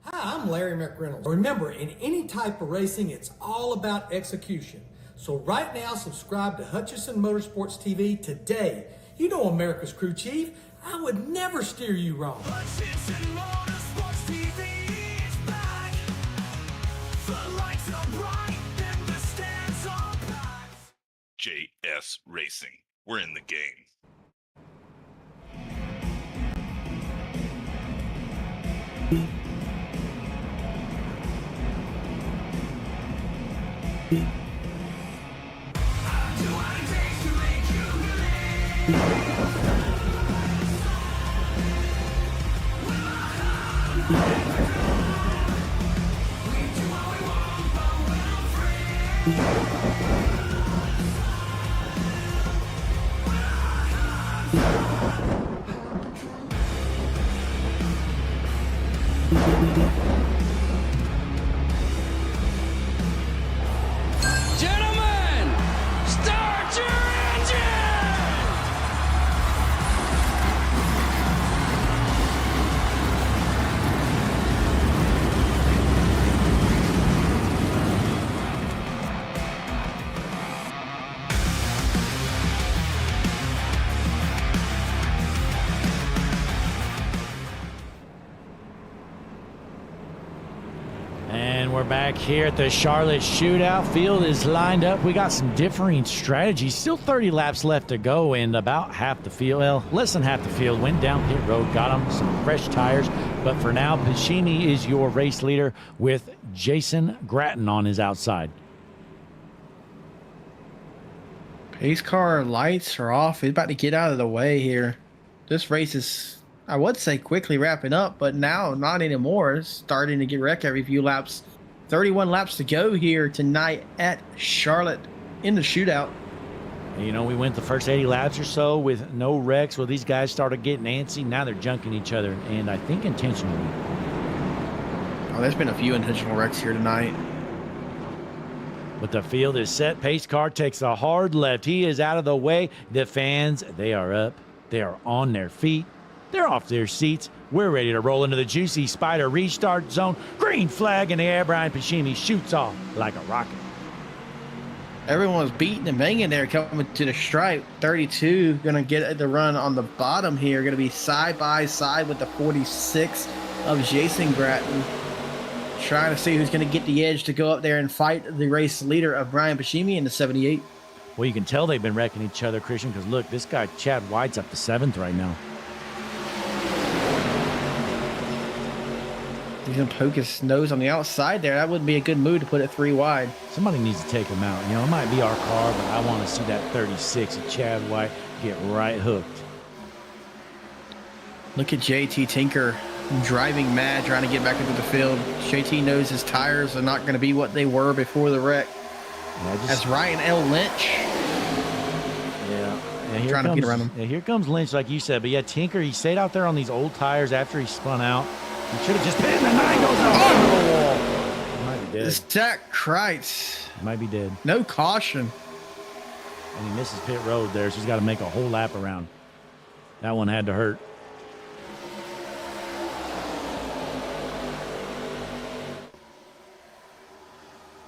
Hi, I'm Larry McReynolds. Remember, in any type of racing, it's all about execution. So right now, subscribe to Hutchison Motorsports TV today. You know America's crew chief. I would never steer you wrong. Hutchison Motorsports TV is back. The lights are bright and the stands are packed. JS Racing. We're in the game. Gentlemen, start your engine! And we're back here at the Charlotte Shootout. Field is lined up. We got some differing strategies. Still 30 laps left to go, and about half the field, well, less than half the field went down pit road, got them some fresh tires. But for now, Pashimi is your race leader with Jason Gratton on his outside. Pace car lights are off. He's about to get out of the way here. This race is, I would say, quickly wrapping up, but now not anymore. It's starting to get wrecked every few laps. 31 laps to go here tonight at Charlotte in the shootout. You know, we went the first 80 laps or so with no wrecks. Well, these guys started getting antsy. Now they're junking each other, and I think intentionally. Oh, there's been a few intentional wrecks here tonight. But the field is set. Pace car takes a hard left. He is out of the way. The fans, they are up. They are on their feet. They're off their seats. We're ready to roll into the juicy Spider restart zone. Green flag in the air. Brian Pashimi shoots off like a rocket. Everyone's beating and banging there coming to the stripe. 32 going to get the run on the bottom here. Going to be side by side with the 46 of Jason Gratton. Trying to see who's going to get the edge to go up there and fight the race leader of Brian Pashimi in the 78. Well, you can tell they've been wrecking each other, Christian, because look, this guy Chad White's up to 7th right now. He's going to poke his nose on the outside there. That wouldn't be a good move to put it 3 wide. Somebody needs to take him out. You know, it might be our car, but I want to see that 36 of Chad White get right hooked. Look at JT Tinker driving mad, trying to get back into the field. JT knows his tires are not going to be what they were before the wreck. Yeah, As Ryan L. Lynch here trying to comes, beat around him. Yeah, here comes Lynch, like you said. But yeah, Tinker, he stayed out there on these old tires after he spun out. He should have just pinned the 9 goes out over the wall. He might be dead. Zach Kreitz. He might be dead. No caution. And he misses pit road there, so he's got to make a whole lap around. That one had to hurt.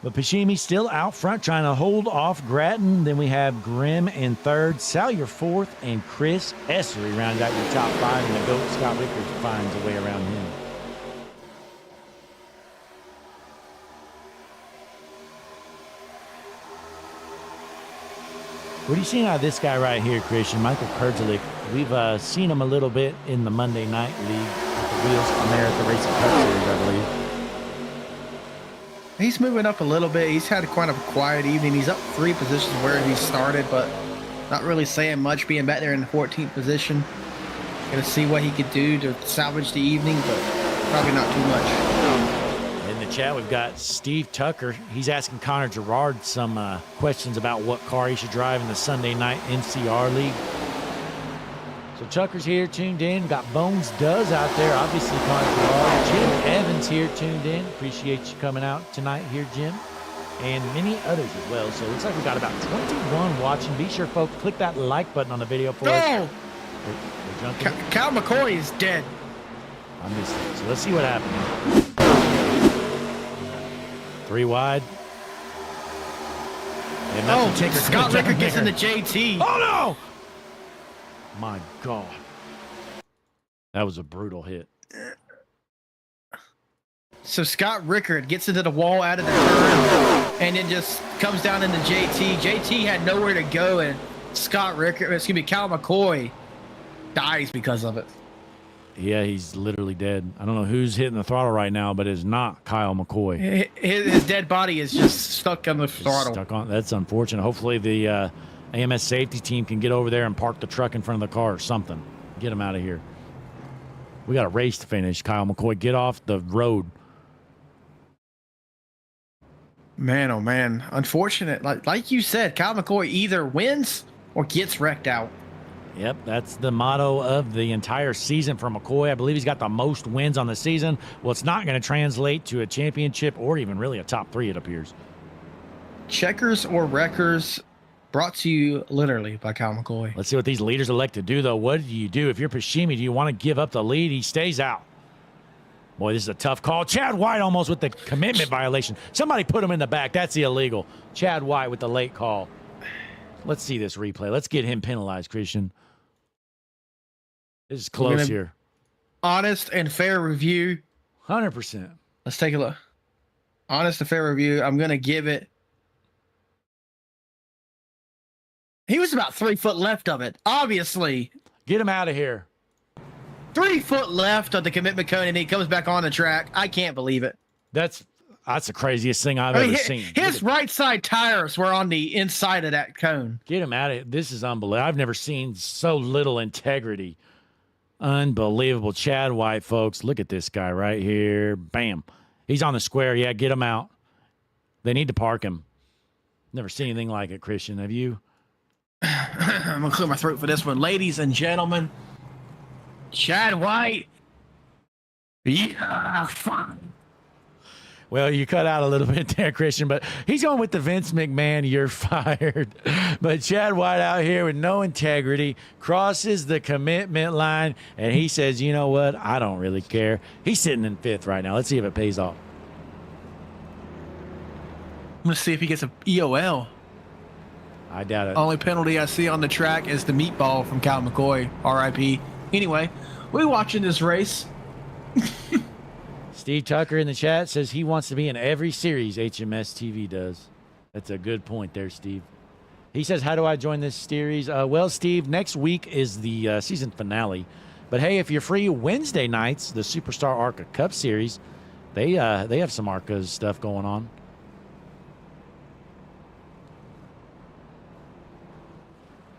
But Pashimi still out front trying to hold off Gratton. Then we have Grimm in 3rd, Salyer 4th, and Chris Essery rounded out your top 5. And the GOAT Scott Rickards finds a way around him. What are you seeing out of this guy right here, Christian? Michael Kurdzalik. We've seen him a little bit in the Monday Night League with the Wheels America Racing Cup Series, I believe. He's moving up a little bit. He's had quite a quiet evening. He's up 3 positions where he started, but not really saying much, being back there in the 14th position. Going to see what he could do to salvage the evening, but probably not too much. In the chat, we've got Steve Tucker. He's asking Connor Gerard some questions about what car he should drive in the Sunday night NCR League. So Tucker's here, tuned in. Got Bones Does out there, obviously Connor Gerard. Jim Evans here, tuned in. Appreciate you coming out tonight here, Jim. And many others as well. So it looks like we got about 21 watching. Be sure, folks, click that like button on the video for us. We're junking. Cal McCoy is dead. I missed it. So let's see what happened. 3 wide. And that's the Tinker. Scott Rickard gets into JT. Oh, no! My God. That was a brutal hit. So Scott Rickard gets into the wall out of the turn and then just comes down into JT. JT had nowhere to go, and Cal McCoy dies because of it. Yeah, he's literally dead. I don't know who's hitting the throttle right now, but it's not Kyle McCoy. His dead body is just stuck on the throttle. Stuck on. That's unfortunate. Hopefully the AMS safety team can get over there and park the truck in front of the car or something. Get him out of here. We got a race to finish. Kyle McCoy, get off the road. Man, oh man. Unfortunate. Like you said, Kyle McCoy either wins or gets wrecked out. Yep, that's the motto of the entire season for McCoy. I believe he's got the most wins on the season. Well, it's not going to translate to a championship or even really a top 3, it appears. Checkers or wreckers, brought to you literally by Kyle McCoy. Let's see what these leaders elect to do, though. What do you do? If you're Pashimi, do you want to give up the lead? He stays out. Boy, this is a tough call. Chad White almost with the commitment violation. Somebody put him in the back. That's illegal. Chad White with the late call. Let's see this replay. Let's get him penalized, Christian. This is close here. Honest and fair review. 100%. Let's take a look. Honest and fair review. I'm going to give it. He was about 3 foot left of it, obviously. Get him out of here. 3 foot left of the commitment cone, and he comes back on the track. I can't believe it. That's the craziest thing I've ever seen. His right side tires were on the inside of that cone. Get him out of here. This is unbelievable. I've never seen so little integrity. Unbelievable. Chad White, folks. Look at this guy right here. Bam. He's on the square. Yeah, get him out. They need to park him. Never seen anything like it, Christian. Have you? I'm going to clear my throat for this one. Ladies and gentlemen, Chad White. Yeah, fine. Well, you cut out a little bit there, Christian, but he's going with the Vince McMahon, you're fired. But Chad White out here with no integrity crosses the commitment line, and he says, you know what? I don't really care. He's sitting in 5th right now. Let's see if it pays off. I'm going to see if he gets an EOL. I doubt it. Only penalty I see on the track is the meatball from Kyle McCoy, RIP. Anyway, we're watching this race. Steve Tucker in the chat says he wants to be in every series HMS TV does. That's a good point there, Steve. He says, how do I join this series? Well, Steve, next week is the season finale. But, hey, if you're free Wednesday nights, the Superstar ARCA Cup Series, they have some ARCA stuff going on.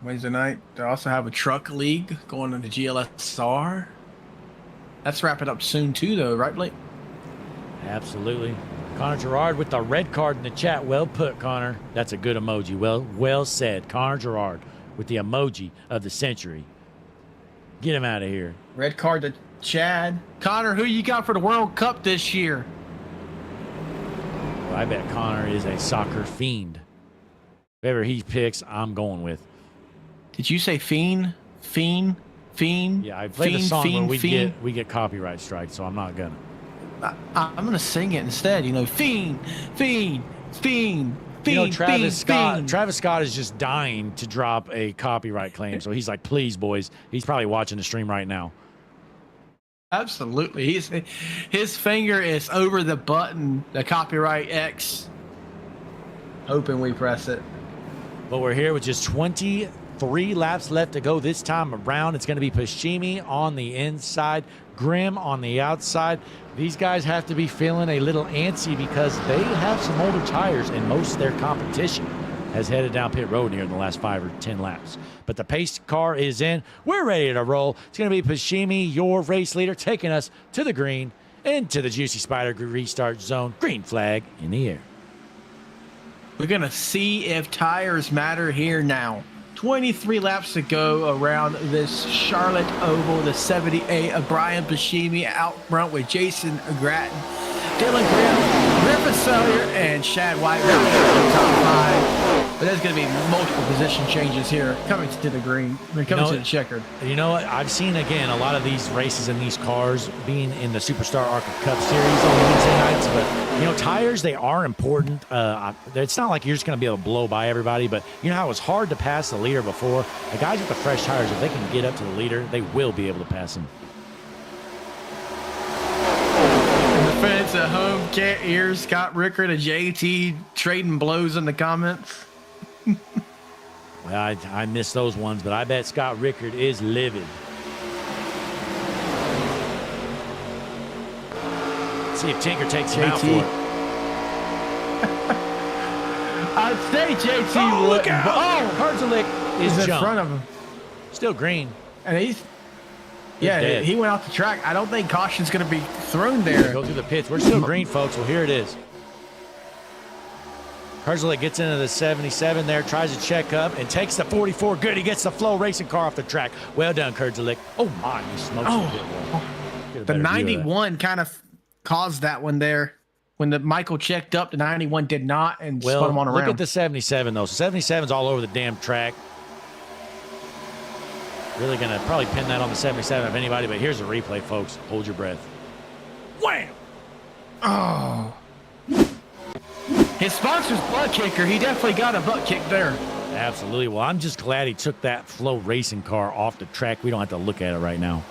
Wednesday night, they also have a truck league going on the GLSR. That's wrapping up soon, too, though, right, Blake? Absolutely. Connor Gerard with the red card in the chat. Well put, Connor. That's a good emoji. Well said. Connor Gerard with the emoji of the century. Get him out of here. Red card to Chad. Connor, who you got for the World Cup this year? Well, I bet Connor is a soccer fiend. Whoever he picks, I'm going with. Did you say fiend? Fiend? Fiend? Yeah, I played the song where we get copyright strikes, so I'm not gonna. I'm gonna sing it instead. You know, fiend, fiend, fiend, fiend. You know, Travis Scott. Fiend. Travis Scott is just dying to drop a copyright claim, so he's like, "Please, boys." He's probably watching the stream right now. Absolutely, his finger is over the button, the copyright X. Hoping we press it. But we're here with just 23 laps left to go this time around. It's going to be Pashimi on the inside, Grimm on the outside. These guys have to be feeling a little antsy because they have some older tires, and most of their competition has headed down pit road here in the last 5 or 10 laps. But the pace car is in. We're ready to roll. It's going to be Pashimi, your race leader, taking us to the green, into the Juicy Spider restart zone. Green flag in the air. We're going to see if tires matter here now. 23 laps to go around this Charlotte Oval, the 78 of Brian Pashimi out front with Jason Gratton, Dylan Grimm, Griffin Sawyer, and Chad White rounding out the top 5. But there's going to be multiple position changes here coming to the green. Coming to the checkered. You know what? I've seen, again, a lot of these races in these cars being in the Superstar ARCA Cup Series on Wednesday nights. But, you know, tires, they are important. It's not like you're just going to be able to blow by everybody. But you know how it was hard to pass the leader before? The guys with the fresh tires, if they can get up to the leader, they will be able to pass him. The fans at home can't hear Scott Rickard and JT trading blows in the comments. Well, I missed those ones, but I bet Scott Rickard is livid. Let's see if Tinker takes him out for it. I'd say JT Oh, would. look out! Oh, Hartzelick he's is in jumped. front of him. Still green. And dead. he went off the track. I don't think caution's going to be thrown there. Go through the pits. We're still green, folks. Well, here it is. Kerselek gets into the 77 there, tries to check up, and takes the 44. Good, he gets the Flow racing car off the track. Well done, Kerselek. Oh, my, he smokes the pit wall. Get a The better view of that. 91 kind of caused that one there. When the Michael checked up, the 91 did not and spun him on around. Look at the 77, though. 77's all over the damn track. Really going to probably pin that on the 77 if anybody, but here's a replay, folks. Hold your breath. Wham! Oh. His sponsor's butt kicker. He definitely got a butt kick there. Absolutely. Well, I'm just glad he took that Flow racing car off the track. We don't have to look at it right now.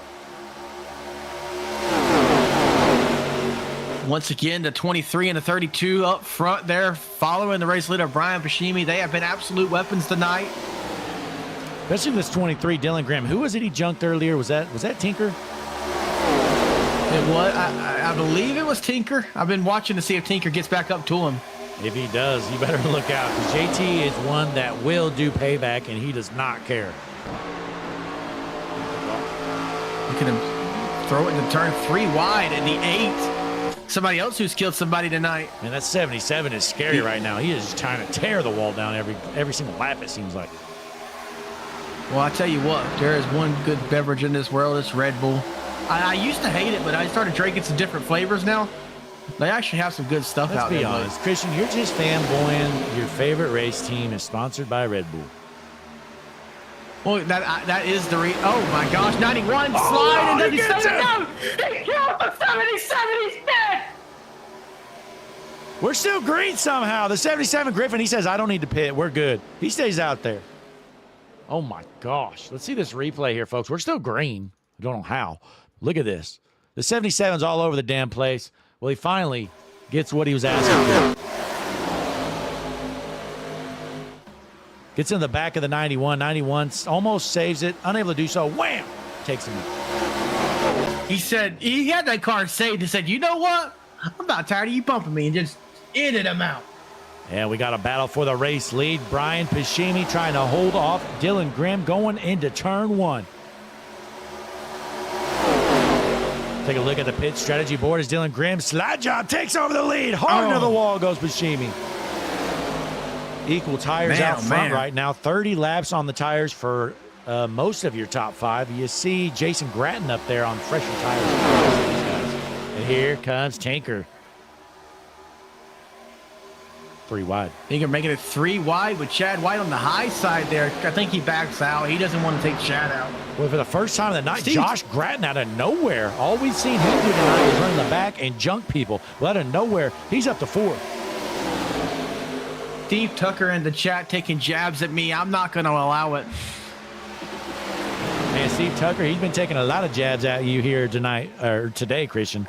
Once again, the 23 and the 32 up front there, following the race leader, Brian Pashimi. They have been absolute weapons tonight. Especially this 23, Dylan Graham. Who was it he junked earlier? Was that Tinker? It was, I believe it was Tinker. I've been watching to see if Tinker gets back up to him. If he does, you better look out, because JT is one that will do payback, and he does not care. Look at him throw it into turn 3 wide in the 8. Somebody else who's killed somebody tonight. Man, that 77 is scary right now. He is just trying to tear the wall down every single lap, it seems like. Well, I tell you what, there is one good beverage in this world. It's Red Bull. I used to hate it, but I started drinking some different flavors now. They actually have some good stuff Let's out there. be honest, Christian, you're just fanboying. Your favorite race team is sponsored by Red Bull. Well, that is the oh my gosh, 91 slide and 77. No, he killed the 77. He's dead. We're still green somehow. The 77 Griffin, he says, I don't need to pit. We're good. He stays out there. Oh my gosh. Let's see this replay here, folks. We're still green. I don't know how. Look at this. The 77's all over the damn place. Well, he finally gets what he was asking for. Gets in the back of the 91. 91 almost saves it. Unable to do so. Wham! Takes him. He said, he had that car saved and said, you know what? I'm about tired of you bumping me, and just ended him out. And we got a battle for the race lead. Brian Pashimi trying to hold off Dylan Grimm going into turn 1. Take a look at the pit strategy board as Dylan Grimm slide job takes over the lead. Hard to the wall goes Pashimi. Equal tires out front right now. 30 laps on the tires for most of your top 5. You see Jason Gratton up there on fresher tires. And here comes Tinker. 3 wide. Tinker making it 3 wide with Chad White on the high side there. I think he backs out. He doesn't want to take Chad out. Well, for the first time of the night, Josh Gratton out of nowhere. All we've seen him do tonight is run in the back and junk people. Well, out of nowhere, he's up to 4. Steve Tucker in the chat taking jabs at me. I'm not going to allow it. Man, Steve Tucker, he's been taking a lot of jabs at you here tonight, or today, Christian.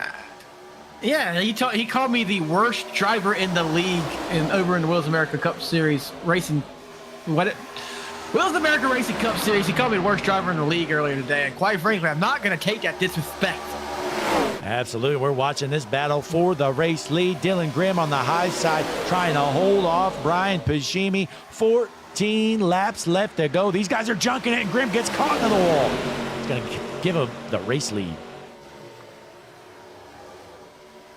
Yeah, he called me the worst driver in the league over in the Wheels America Cup Series racing. Wheels America Racing Cup Series. He called me the worst driver in the league earlier today. And quite frankly, I'm not going to take that disrespect. Absolutely. We're watching this battle for the race lead. Dylan Grimm on the high side trying to hold off Brian Pashimi. 14 laps left to go. These guys are junking it, and Grimm gets caught in the wall. It's going to give him the race lead.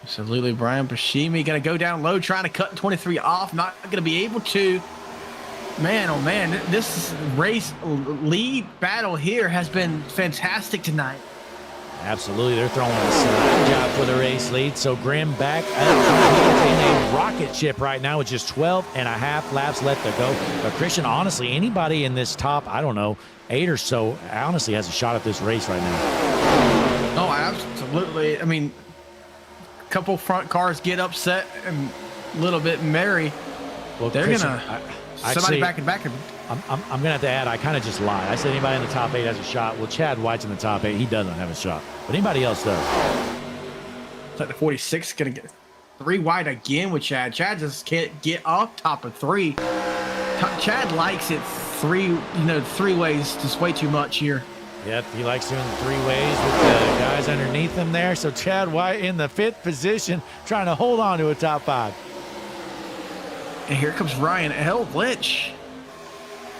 Absolutely, Brian Pashimi going to go down low, trying to cut 23 off. Not going to be able to. Man, oh man, this race lead battle here has been fantastic tonight. Absolutely, they're throwing a slide job for the race lead. So Grimm back up in a rocket ship right now with just 12 and a half laps left to go. But Christian, honestly, anybody in this top, I don't know, 8 or so, honestly has a shot at this race right now. Oh, absolutely. I mean, a couple front cars get upset and a little bit merry. Well, they're Christian, gonna somebody back and back. I'm gonna have to add, I kind of just lied. I said anybody in the top 8 has a shot. Well, Chad White's in the top 8. He doesn't have a shot, but anybody else does. It's like the 46 gonna get 3 wide again with Chad. Chad just can't get off top of 3. Chad likes it 3 ways, just way too much here. Yep, he likes doing the 3 ways with the guys underneath him there. So Chad White in the 5th position, trying to hold on to a top 5. And here comes Ryan L. Lynch.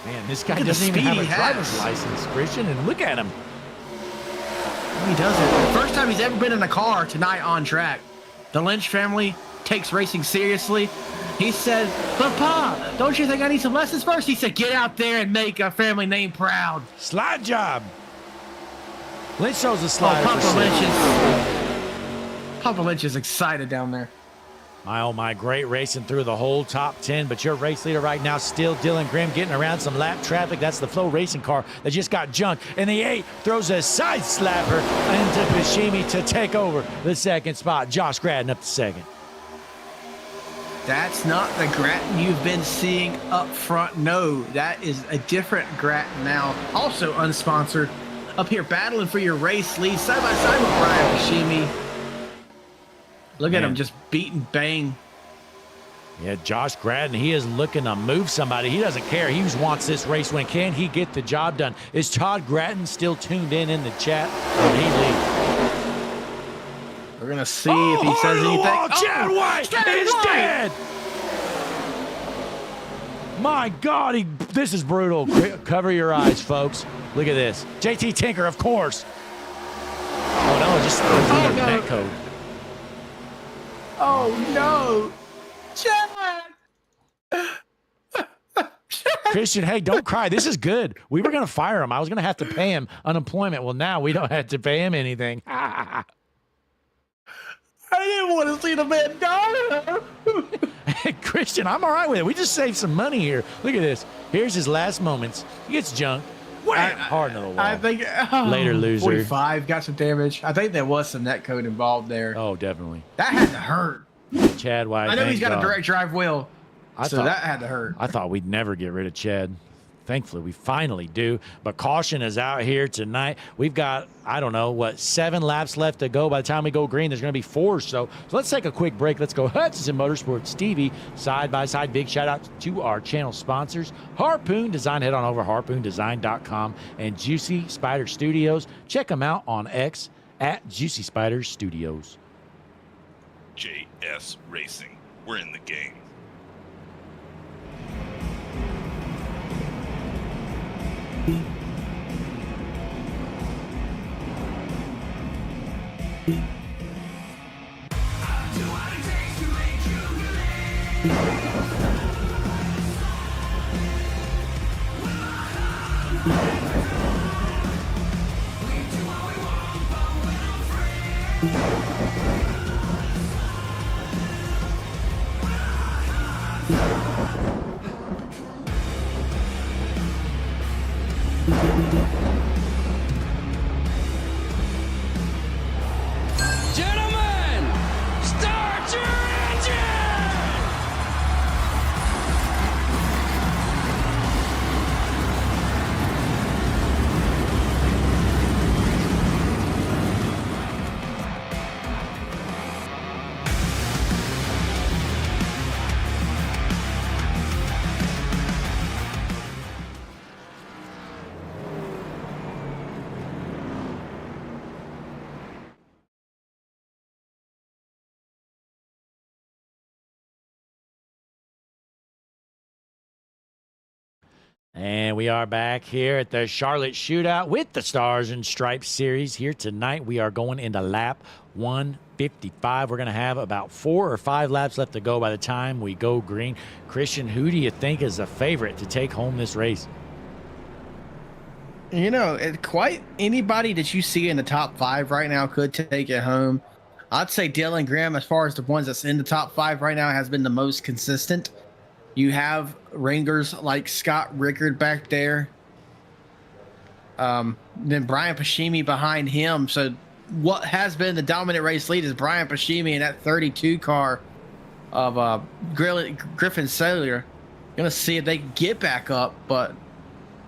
Man, this guy doesn't even have a driver's license, Christian, and look at him. He doesn't. First time he's ever been in a car tonight on track. The Lynch family takes racing seriously. He said, Papa, don't you think I need some lessons first? He said, get out there and make our family name proud. Slide job. Lynch shows the slide. Papa Lynch is excited down there. My, oh my, great racing through the whole top 10, but your race leader right now still Dylan Grimm getting around some lap traffic. That's the Flow Racing car that just got junked. And the 8 throws a side slapper into Pashimi to take over the second spot. Josh Gradden up to second. That's not the Grattan you've been seeing up front. No, that is a different Grattan now. Also unsponsored. Up here battling for your race lead side by side with Brian Pashimi. Look at him just beating bang. Yeah, Josh Gradden, he is looking to move somebody. He doesn't care. He just wants this race win. Can he get the job done? Is Todd Gratton still tuned in the chat? Or he leaves? We're going to see if he says anything. Chad White is dead. My God, this is brutal. Cover your eyes, folks. Look at this. JT Tinker, of course. Oh, no, just the net code. Oh, no. Chad. Christian, hey, don't cry. This is good. We were going to fire him. I was going to have to pay him unemployment. Well, now we don't have to pay him anything. I didn't want to see the man die. Hey, Christian, I'm all right with it. We just saved some money here. Look at this. Here's his last moments. He gets junked. Wham! Hard into the wall. I think later loser. 45 got some damage. I think there was some net code involved there. Oh, definitely. That had to hurt. Chad White. I know he's got a direct drive wheel, so that had to hurt. I thought we'd never get rid of Chad. Thankfully, we finally do. But caution is out here tonight. We've got, I don't know, 7 laps left to go. By the time we go green, there's going to be 4 or so. So let's take a quick break. Let's go Hutchinson Motorsports TV side by side. Big shout out to our channel sponsors, Harpoon Design. Head on over harpoondesign.com and Juicy Spider Studios. Check them out on X at Juicy Spider Studios. JS Racing. We're in the game. Gentlemen, start your engine! And we are back here at the Charlotte Shootout with the Stars and Stripes series. Here tonight, we are going into lap 155. We're going to have about 4 or 5 laps left to go by the time we go green. Christian, who do you think is the favorite to take home this race? You know, quite anybody that you see in the top 5 right now could take it home. I'd say Dylan Grimm, as far as the ones that's in the top 5 right now, has been the most consistent. You have ringers like Scott Rickard back there. Then Brian Pashimi behind him. So what has been the dominant race lead is Brian Pashimi in that 32 car of Griffin Sailor. Going to see if they can get back up, but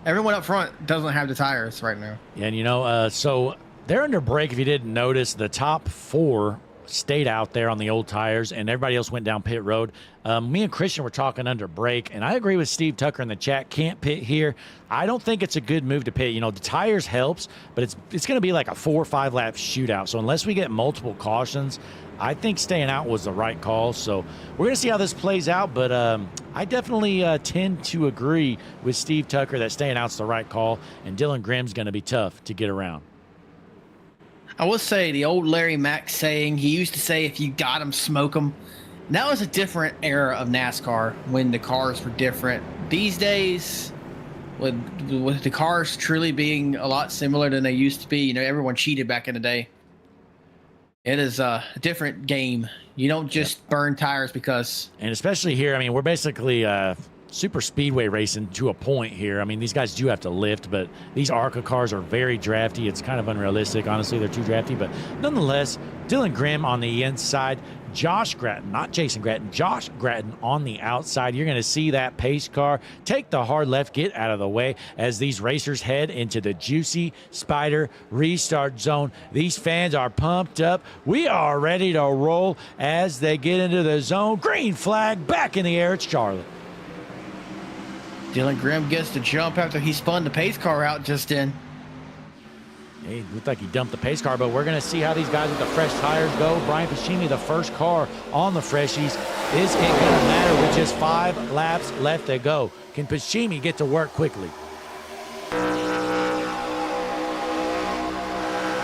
everyone up front doesn't have the tires right now. And, you know, so they're under brake. If you didn't notice, the top 4 stayed out there on the old tires, and everybody else went down pit road. Me and Christian were talking under brake, and I agree with Steve Tucker in the chat. Can't pit here. I don't think it's a good move to pit. You know, the tires helps, but it's going to be like a 4 or 5 lap shootout. So unless we get multiple cautions, I think staying out was the right call. So we're going to see how this plays out, but I definitely tend to agree with Steve Tucker that staying out's the right call, and Dylan Grimm's going to be tough to get around. I will say the old Larry Mack saying, he used to say, if you got him, smoke him. That was a different era of NASCAR when the cars were different. These days, with the cars truly being a lot similar than they used to be, you know, everyone cheated back in the day. It is a different game. You don't just burn tires because... And especially here, I mean, we're basically super speedway racing to a point here. I mean, these guys do have to lift, but these ARCA cars are very drafty. It's kind of unrealistic. Honestly, they're too drafty. But nonetheless, Dylan Grimm on the inside, Josh Gratton, not Jason Gratton, Josh Gratton on the outside. You're going to see that pace car take the hard left, get out of the way as these racers head into the Juicy Spider restart zone. These fans are pumped up. We are ready to roll as they get into the zone. Green flag back in the air. It's Charlotte. Dylan Grimm gets to jump after he spun the pace car out just in. It looked like he dumped the pace car, but we're going to see how these guys with the fresh tires go. Brian Pashimi, the first car on the freshies. Is it going to matter with just 5 laps left to go? Can Pashimi get to work quickly?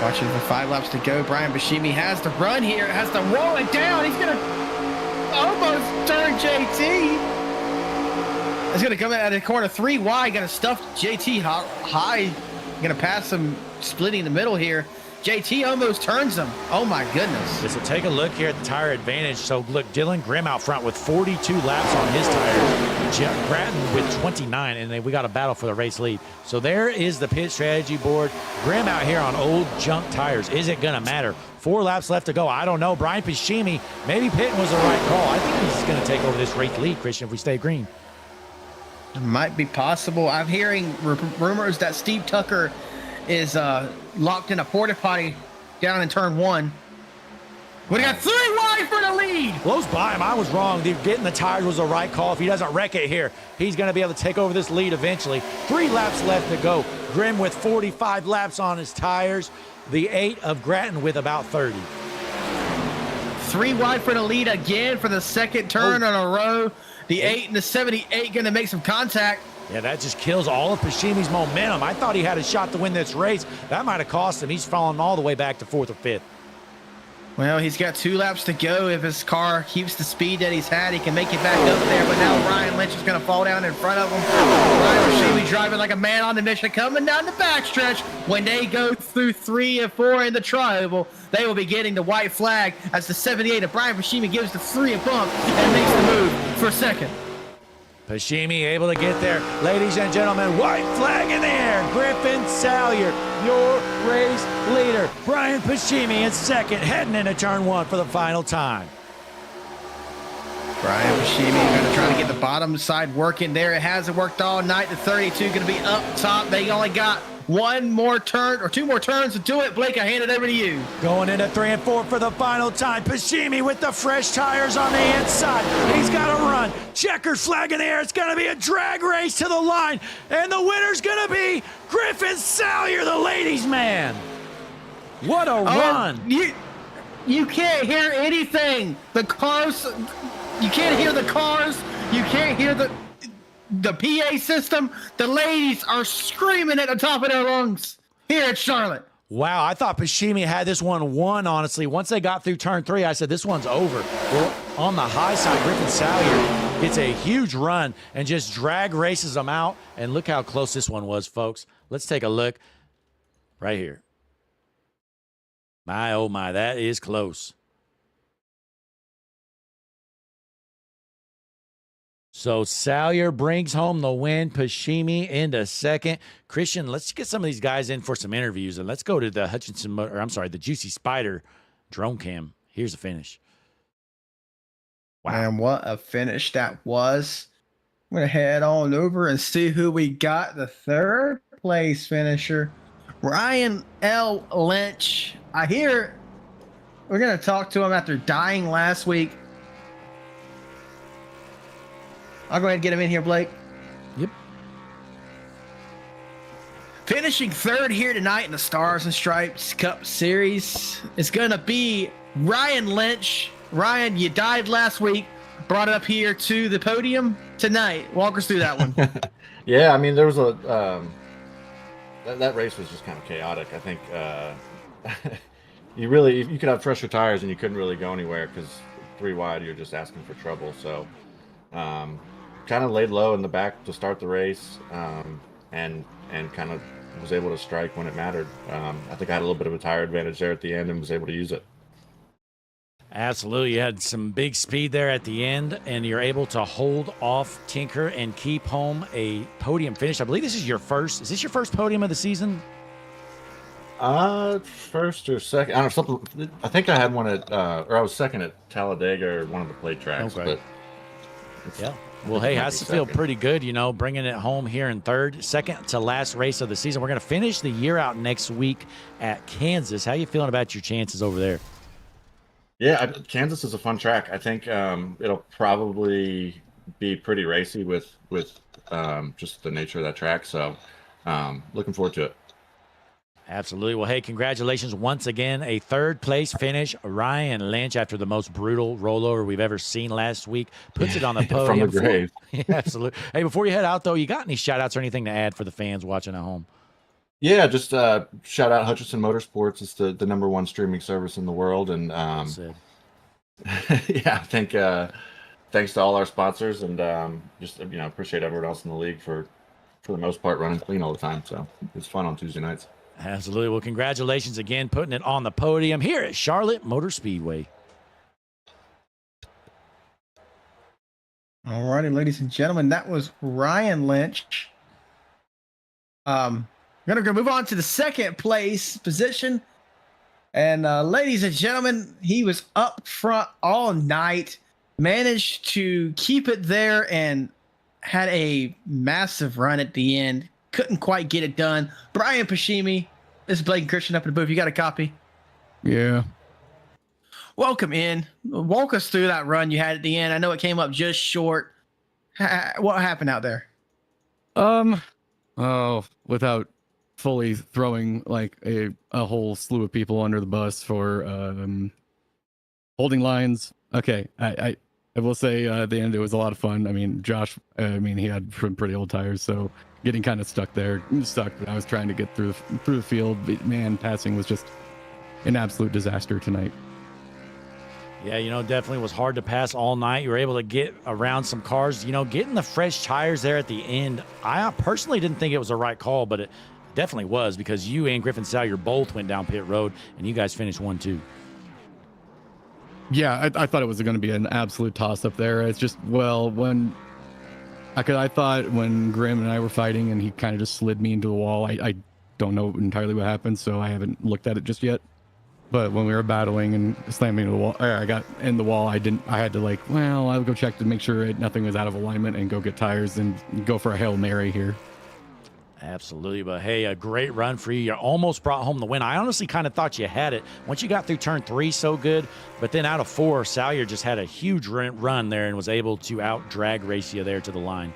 Watching for 5 laps to go. Brian Pashimi has to run here, has to roll it down. He's going to almost turn JT. He's going to come out of the corner 3 wide. Going to stuff JT high. Going to pass him, splitting the middle here. JT almost turns him. Oh my goodness. So take a look here at the tire advantage. So look, Dylan Grimm out front with 42 laps on his tires. Jeff Gratton with 29, and then we got a battle for the race lead. So there is the pit strategy board. Grimm out here on old junk tires. Is it going to matter? 4 laps left to go. I don't know. Brian Pashimi, maybe pitting was the right call. I think he's going to take over this race lead, Christian, if we stay green. It might be possible. I'm hearing rumors that Steve Tucker is locked in a porta potty down in turn 1. We got 3 wide for the lead. Blows by him. I was wrong. Getting the tires was the right call. If he doesn't wreck it here, he's going to be able to take over this lead eventually. 3 laps left to go. Grimm with 45 laps on his tires. The 8 of Gratton with about 30. 3 wide for the lead again for the second turn on a row. The 8 and the 78 going to make some contact. Yeah, that just kills all of Pashimi's momentum. I thought he had a shot to win this race. That might have cost him. He's fallen all the way back to 4th or 5th. Well, he's got 2 laps to go. If his car keeps the speed that he's had, he can make it back up there. But now Ryan Lynch is going to fall down in front of him. Ryan Pashimi driving like a man on the mission, coming down the backstretch. When they go through 3 and 4 in the tri-oval, they will be getting the white flag as the 78 of Brian Pashimi gives the 3 a bump and makes the move for second. Pashimi able to get there. Ladies and gentlemen, white flag in the air. Griffin Salyer, your race leader. Brian Pashimi in second, heading into turn 1 for the final time. Brian Pashimi going to try to get the bottom side working there. It hasn't worked all night. The 32 going to be up top. They only got 1 more turn or 2 more turns to do it. Blake, I hand it over to you. Going into 3 and 4 for the final time. Pashimi with the fresh tires on the inside. He's got to run. Checker flag in the air. It's going to be a drag race to the line. And the winner's going to be Griffin Salyer, the ladies' man. What a run. You can't hear anything. The cars, you can't hear the cars. You can't hear the PA system. The ladies are screaming at the top of their lungs here at Charlotte. Wow, I thought Pashimi had this one won, honestly. Once they got through turn 3, I said, this one's over. Well, on the high side, Griffin Salyer gets a huge run and just drag races them out. And look how close this one was, folks. Let's take a look right here. My, oh my, that is close. So Salyer brings home the win. Pashimi into second. Christian, let's get some of these guys in for some interviews, and let's go to the the Juicy Spider drone cam. Here's the finish. Wow. Man, what a finish that was. I'm going to head on over and see who we got. The 3rd place finisher, Ryan L. Lynch. I hear we're going to talk to him after dying last week. I'll go ahead and get him in here, Blake. Yep. Finishing 3rd here tonight in the Stars and Stripes Cup Series is going to be Ryan Lynch. Ryan, you died last week. Brought it up here to the podium tonight. Walk us through that one. Yeah, I mean, there was a that race was just kind of chaotic. I think you could have fresher tires and you couldn't really go anywhere because 3 wide, you're just asking for trouble. So kind of laid low in the back to start the race, and kind of was able to strike when it mattered. I think I had a little bit of a tire advantage there at the end and was able to use it. Absolutely. You had some big speed there at the end, and you're able to hold off Tinker and keep home a podium finish. I believe this is your first. Is this your first podium of the season? First or second. I don't know, something. I think I had one at, or I was second at Talladega or one of the plate tracks. Okay. But Yeah. Well, hey, has to feel pretty good, you know, bringing it home here in third, second to last race of the season. We're going to finish the year out next week at Kansas. How you feeling about your chances over there? Yeah, Kansas is a fun track. I think it'll probably be pretty racy with just the nature of that track. So looking forward to it. Absolutely. Well, hey, congratulations once again. A third place finish. Ryan Lynch, after the most brutal rollover we've ever seen last week, puts it on the podium. From the grave. Yeah, absolutely. Hey, before you head out, though, you got any shout outs or anything to add for the fans watching at home? Yeah, just shout out Hutchinson Motorsports. It's the #1 streaming service in the world. And yeah, I think thanks to all our sponsors, and just appreciate everyone else in the league for the most part running clean all the time. So it's fun on Tuesday nights. Absolutely. Well, congratulations again, putting it on the podium here at Charlotte Motor Speedway. All righty, ladies and gentlemen, that was Ryan Lynch. We're going to move on to the second place position. And ladies and gentlemen, he was up front all night, managed to keep it there, and had a massive run at the end. Couldn't quite get it done. Brian Pashimi, this is Blake and Christian up in the booth. You got a copy? Yeah. Welcome in. Walk us through that run you had at the end. I know it came up just short. What happened out there? Without fully throwing like a whole slew of people under the bus for holding lines. Okay, I will say at the end it was a lot of fun. I mean, Josh, he had some pretty old tires, so getting kind of stuck there. But I was trying to get through the field. But man, passing was just an absolute disaster tonight. Yeah, definitely was hard to pass all night. You were able to get around some cars. Getting the fresh tires there at the end, I personally didn't think it was the right call, but it definitely was, because you and Griffin Salyer both went down pit road, and you guys finished 1-2. Yeah, I thought it was going to be an absolute toss-up there. It's just, I thought when Grim and I were fighting and he kind of just slid me into the wall, I don't know entirely what happened, so I haven't looked at it just yet. But when we were battling and slamming into the wall, I got in the wall. I had to I'll go check to make sure nothing was out of alignment and go get tires and go for a Hail Mary here. Absolutely. But hey, a great run for you. You almost brought home the win. I honestly kind of thought you had it once you got through turn 3 so good. But then out of 4, Salyer just had a huge run there and was able to out drag race you there to the line.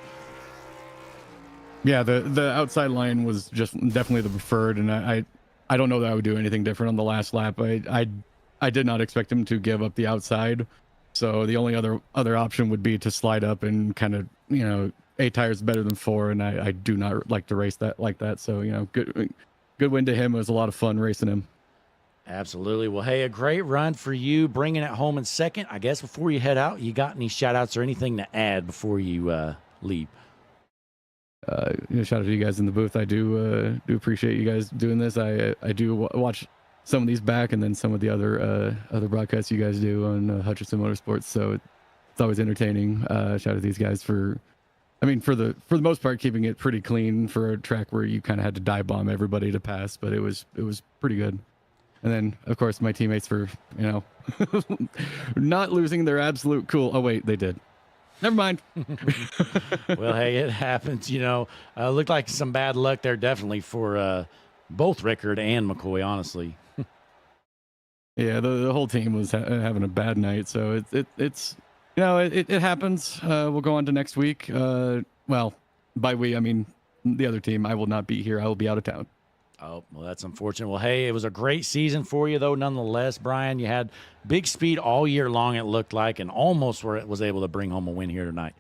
Yeah, the outside line was just definitely the preferred, and I don't know that I would do anything different on the last lap. I did not expect him to give up the outside, so the only other option would be to slide up and kind of 8 tires better than 4, and I do not like to race that like that. So good win to him. It was a lot of fun racing him. Absolutely. Well, hey, a great run for you, bringing it home in second. I guess before you head out, you got any shout outs or anything to add before you leave? Shout out to you guys in the booth. I do appreciate you guys doing this. I do watch some of these back, and then some of the other broadcasts you guys do on Hutchinson Motorsports. So it's always entertaining. Shout out to these guys for the most part keeping it pretty clean for a track where you kind of had to dive bomb everybody to pass, but it was pretty good. And then of course my teammates for not losing their absolute cool. Oh wait, they did. Never mind. Well, hey, it happens. Looked like some bad luck there, definitely, for both Rickard and McCoy, honestly. Yeah, the whole team was having a bad night, so it's it happens. We'll go on to next week. Well, by we, I mean the other team. I will not be here. I will be out of town. Oh, well, that's unfortunate. Well, hey, it was a great season for you, though, nonetheless, Brian. You had big speed all year long, it looked like, and almost was able to bring home a win here tonight.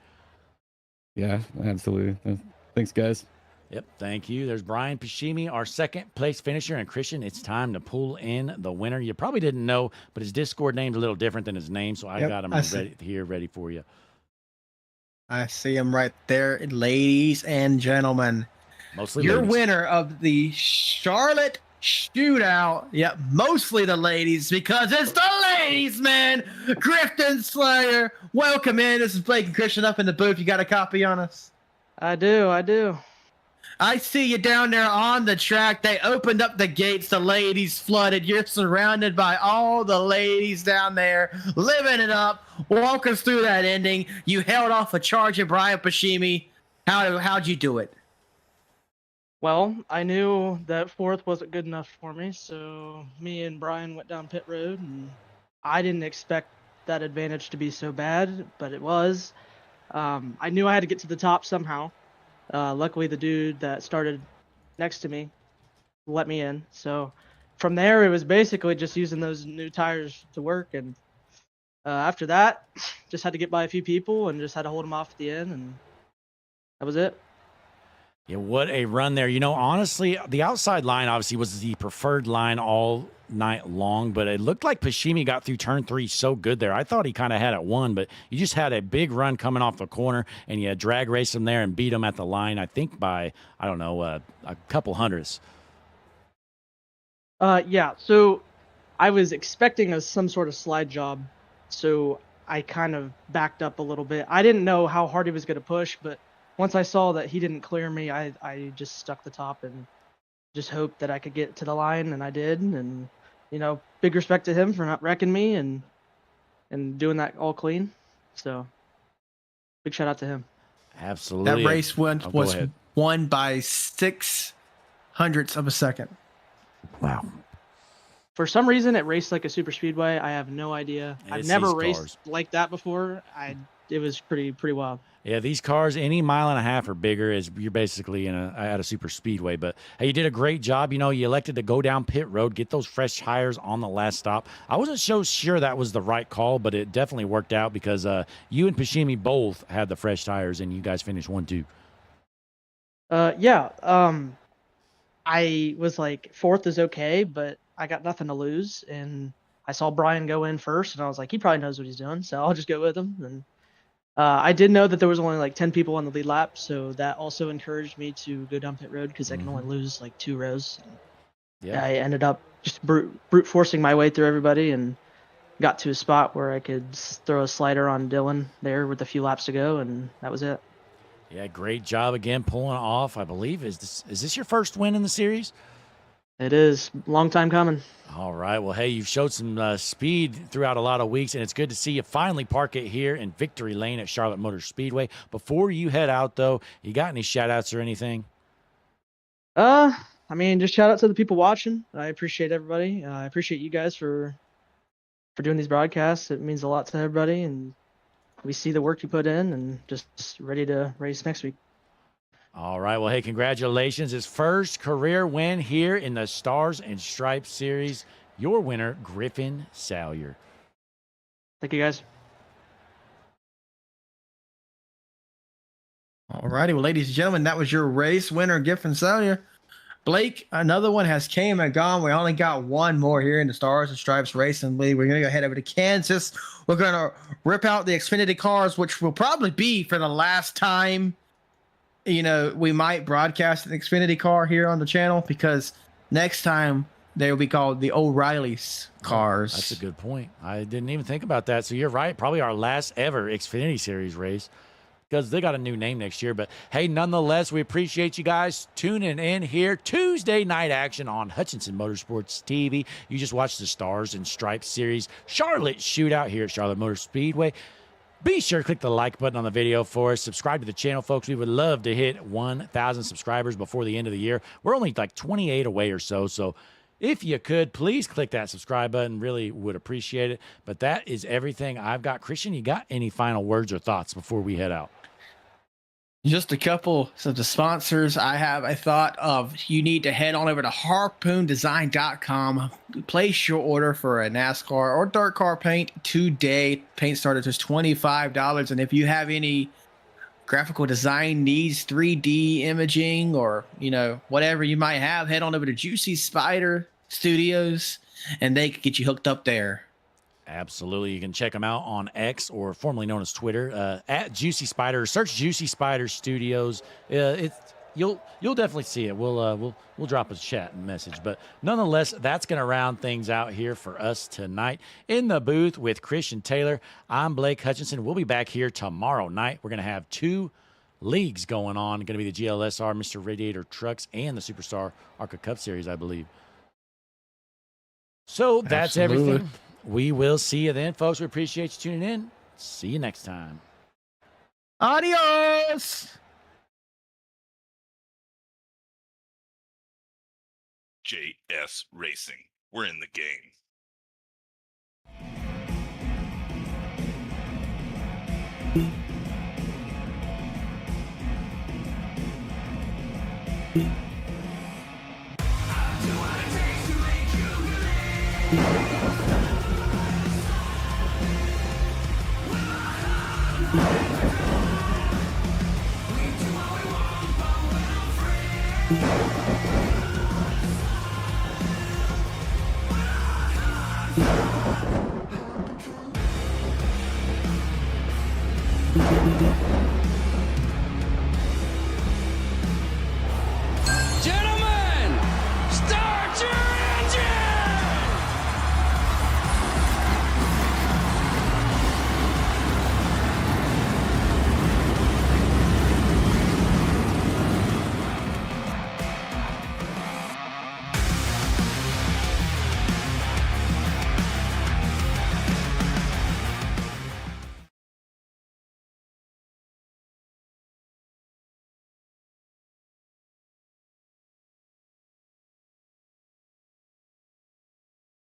Yeah, absolutely. Thanks, guys. Yep, thank you. There's Brian Pashimi, our second place finisher. And Christian, it's time to pull in the winner. You probably didn't know, but his Discord name's a little different than his name, so I Yep, got him I see. ready for you. I see him right there, ladies and gentlemen. Mostly Your ladies. winner of the Charlotte Shootout. Yep, mostly the ladies because it's the ladies, man. Grifton Slayer, welcome in. This is Blake and Christian up in the booth. You got a copy on us? I do. I see you down there on the track. They opened up the gates. The ladies flooded. You're surrounded by all the ladies down there, living it up. Walk us through that ending. You held off a charge of Brian Pashimi. How'd you do it? Well, I knew that fourth wasn't good enough for me, so me and Brian went down pit road, and I didn't expect that advantage to be so bad, but it was. I knew I had to get to the top somehow. Luckily, the dude that started next to me let me in. So from there, it was basically just using those new tires to work. And after that, just had to get by a few people and just had to hold them off at the end. And that was it. Yeah, what a run there. You know, honestly, the outside line obviously was the preferred line all night long, but it looked like Pashimi got through turn 3 so good there. I thought he kind of had it won, but you just had a big run coming off the corner, and you drag race him there and beat him at the line, I think by, I don't know, a couple hundredths. Yeah, so I was expecting some sort of slide job, so I kind of backed up a little bit. I didn't know how hard he was going to push, but once I saw that he didn't clear me, I just stuck the top and just hoped that I could get to the line, and I did. And, you know, big respect to him for not wrecking me and doing that all clean. So big shout out to him. Absolutely. That race was go ahead. won by 0.06 of a second. Wow. For some reason, it raced like a super speedway. I have no idea. I've It's never these raced cars. like that before. It was pretty wild. Yeah, these cars, any mile and a half or bigger, is you're basically at a super speedway. But hey, you did a great job. You know, you elected to go down pit road, get those fresh tires on the last stop. I wasn't so sure that was the right call, but it definitely worked out because you and Pashimi both had the fresh tires, and you guys finished 1-2. Yeah. I was like, fourth is okay, but I got nothing to lose. And I saw Brian go in first, and I was like, he probably knows what he's doing, so I'll just go with him. And I did know that there was only like 10 people on the lead lap, so that also encouraged me to go down pit road because I can only lose like 2 rows. Yeah. I ended up just brute forcing my way through everybody and got to a spot where I could throw a slider on Dylan there with a few laps to go, and that was it. Yeah, great job again pulling off. I believe is this your first win in the series? It is long time coming. All right. Well, hey, you've showed some speed throughout a lot of weeks, and it's good to see you finally park it here in Victory Lane at Charlotte Motor Speedway. Before you head out, though, you got any shout-outs or anything? I mean, just shout out to the people watching. I appreciate everybody. I appreciate you guys for doing these broadcasts. It means a lot to everybody, and we see the work you put in, and just ready to race next week. All right. Well, hey, congratulations. His first career win here in the Stars and Stripes Series. Your winner, Griffin Salyer. Thank you, guys. All righty. Well, ladies and gentlemen, that was your race winner, Griffin Salyer. Blake, another one has came and gone. We only got one more here in the Stars and Stripes Racing League. We're going to go head over to Kansas. We're going to rip out the Xfinity cars, which will probably be for the last time. You know, we might broadcast an Xfinity car here on the channel because next time they will be called the O'Reilly's cars. That's a good point. I didn't even think about that. So you're right. Probably our last ever Xfinity Series race because they got a new name next year. But hey, nonetheless, we appreciate you guys tuning in here. Tuesday night action on Hutchinson Motorsports TV. You just watched the Stars and Stripes Series Charlotte Shootout here at Charlotte Motor Speedway. Be sure to click the like button on the video for us. Subscribe to the channel, folks. We would love to hit 1,000 subscribers before the end of the year. We're only like 28 away or so. So if you could, please click that subscribe button. Really would appreciate it. But that is everything I've got. Christian, you got any final words or thoughts before we head out? Just a couple of the sponsors I thought of. You need to head on over to harpoondesign.com. Place your order for a NASCAR or dirt car paint today. Paint start at just $25. And if you have any graphical design needs 3D imaging or, whatever you might have, head on over to Juicy Spider Studios and they can get you hooked up there. Absolutely. You can check them out on X, or formerly known as Twitter, at Juicy Spider. Search Juicy Spider Studios. You'll definitely see it. We'll drop a chat message. But nonetheless, that's going to round things out here for us tonight. In the booth with Christian Taylor, I'm Blake Hutchinson. We'll be back here tomorrow night. We're going to have 2 leagues going on. Going to be the GLSR, Mr. Radiator Trucks, and the Superstar ARCA Cup Series, I believe. So that's everything. We will see you then, folks. We appreciate you tuning in. See you next time. Adios! JS Racing. We're in the game. Thank you.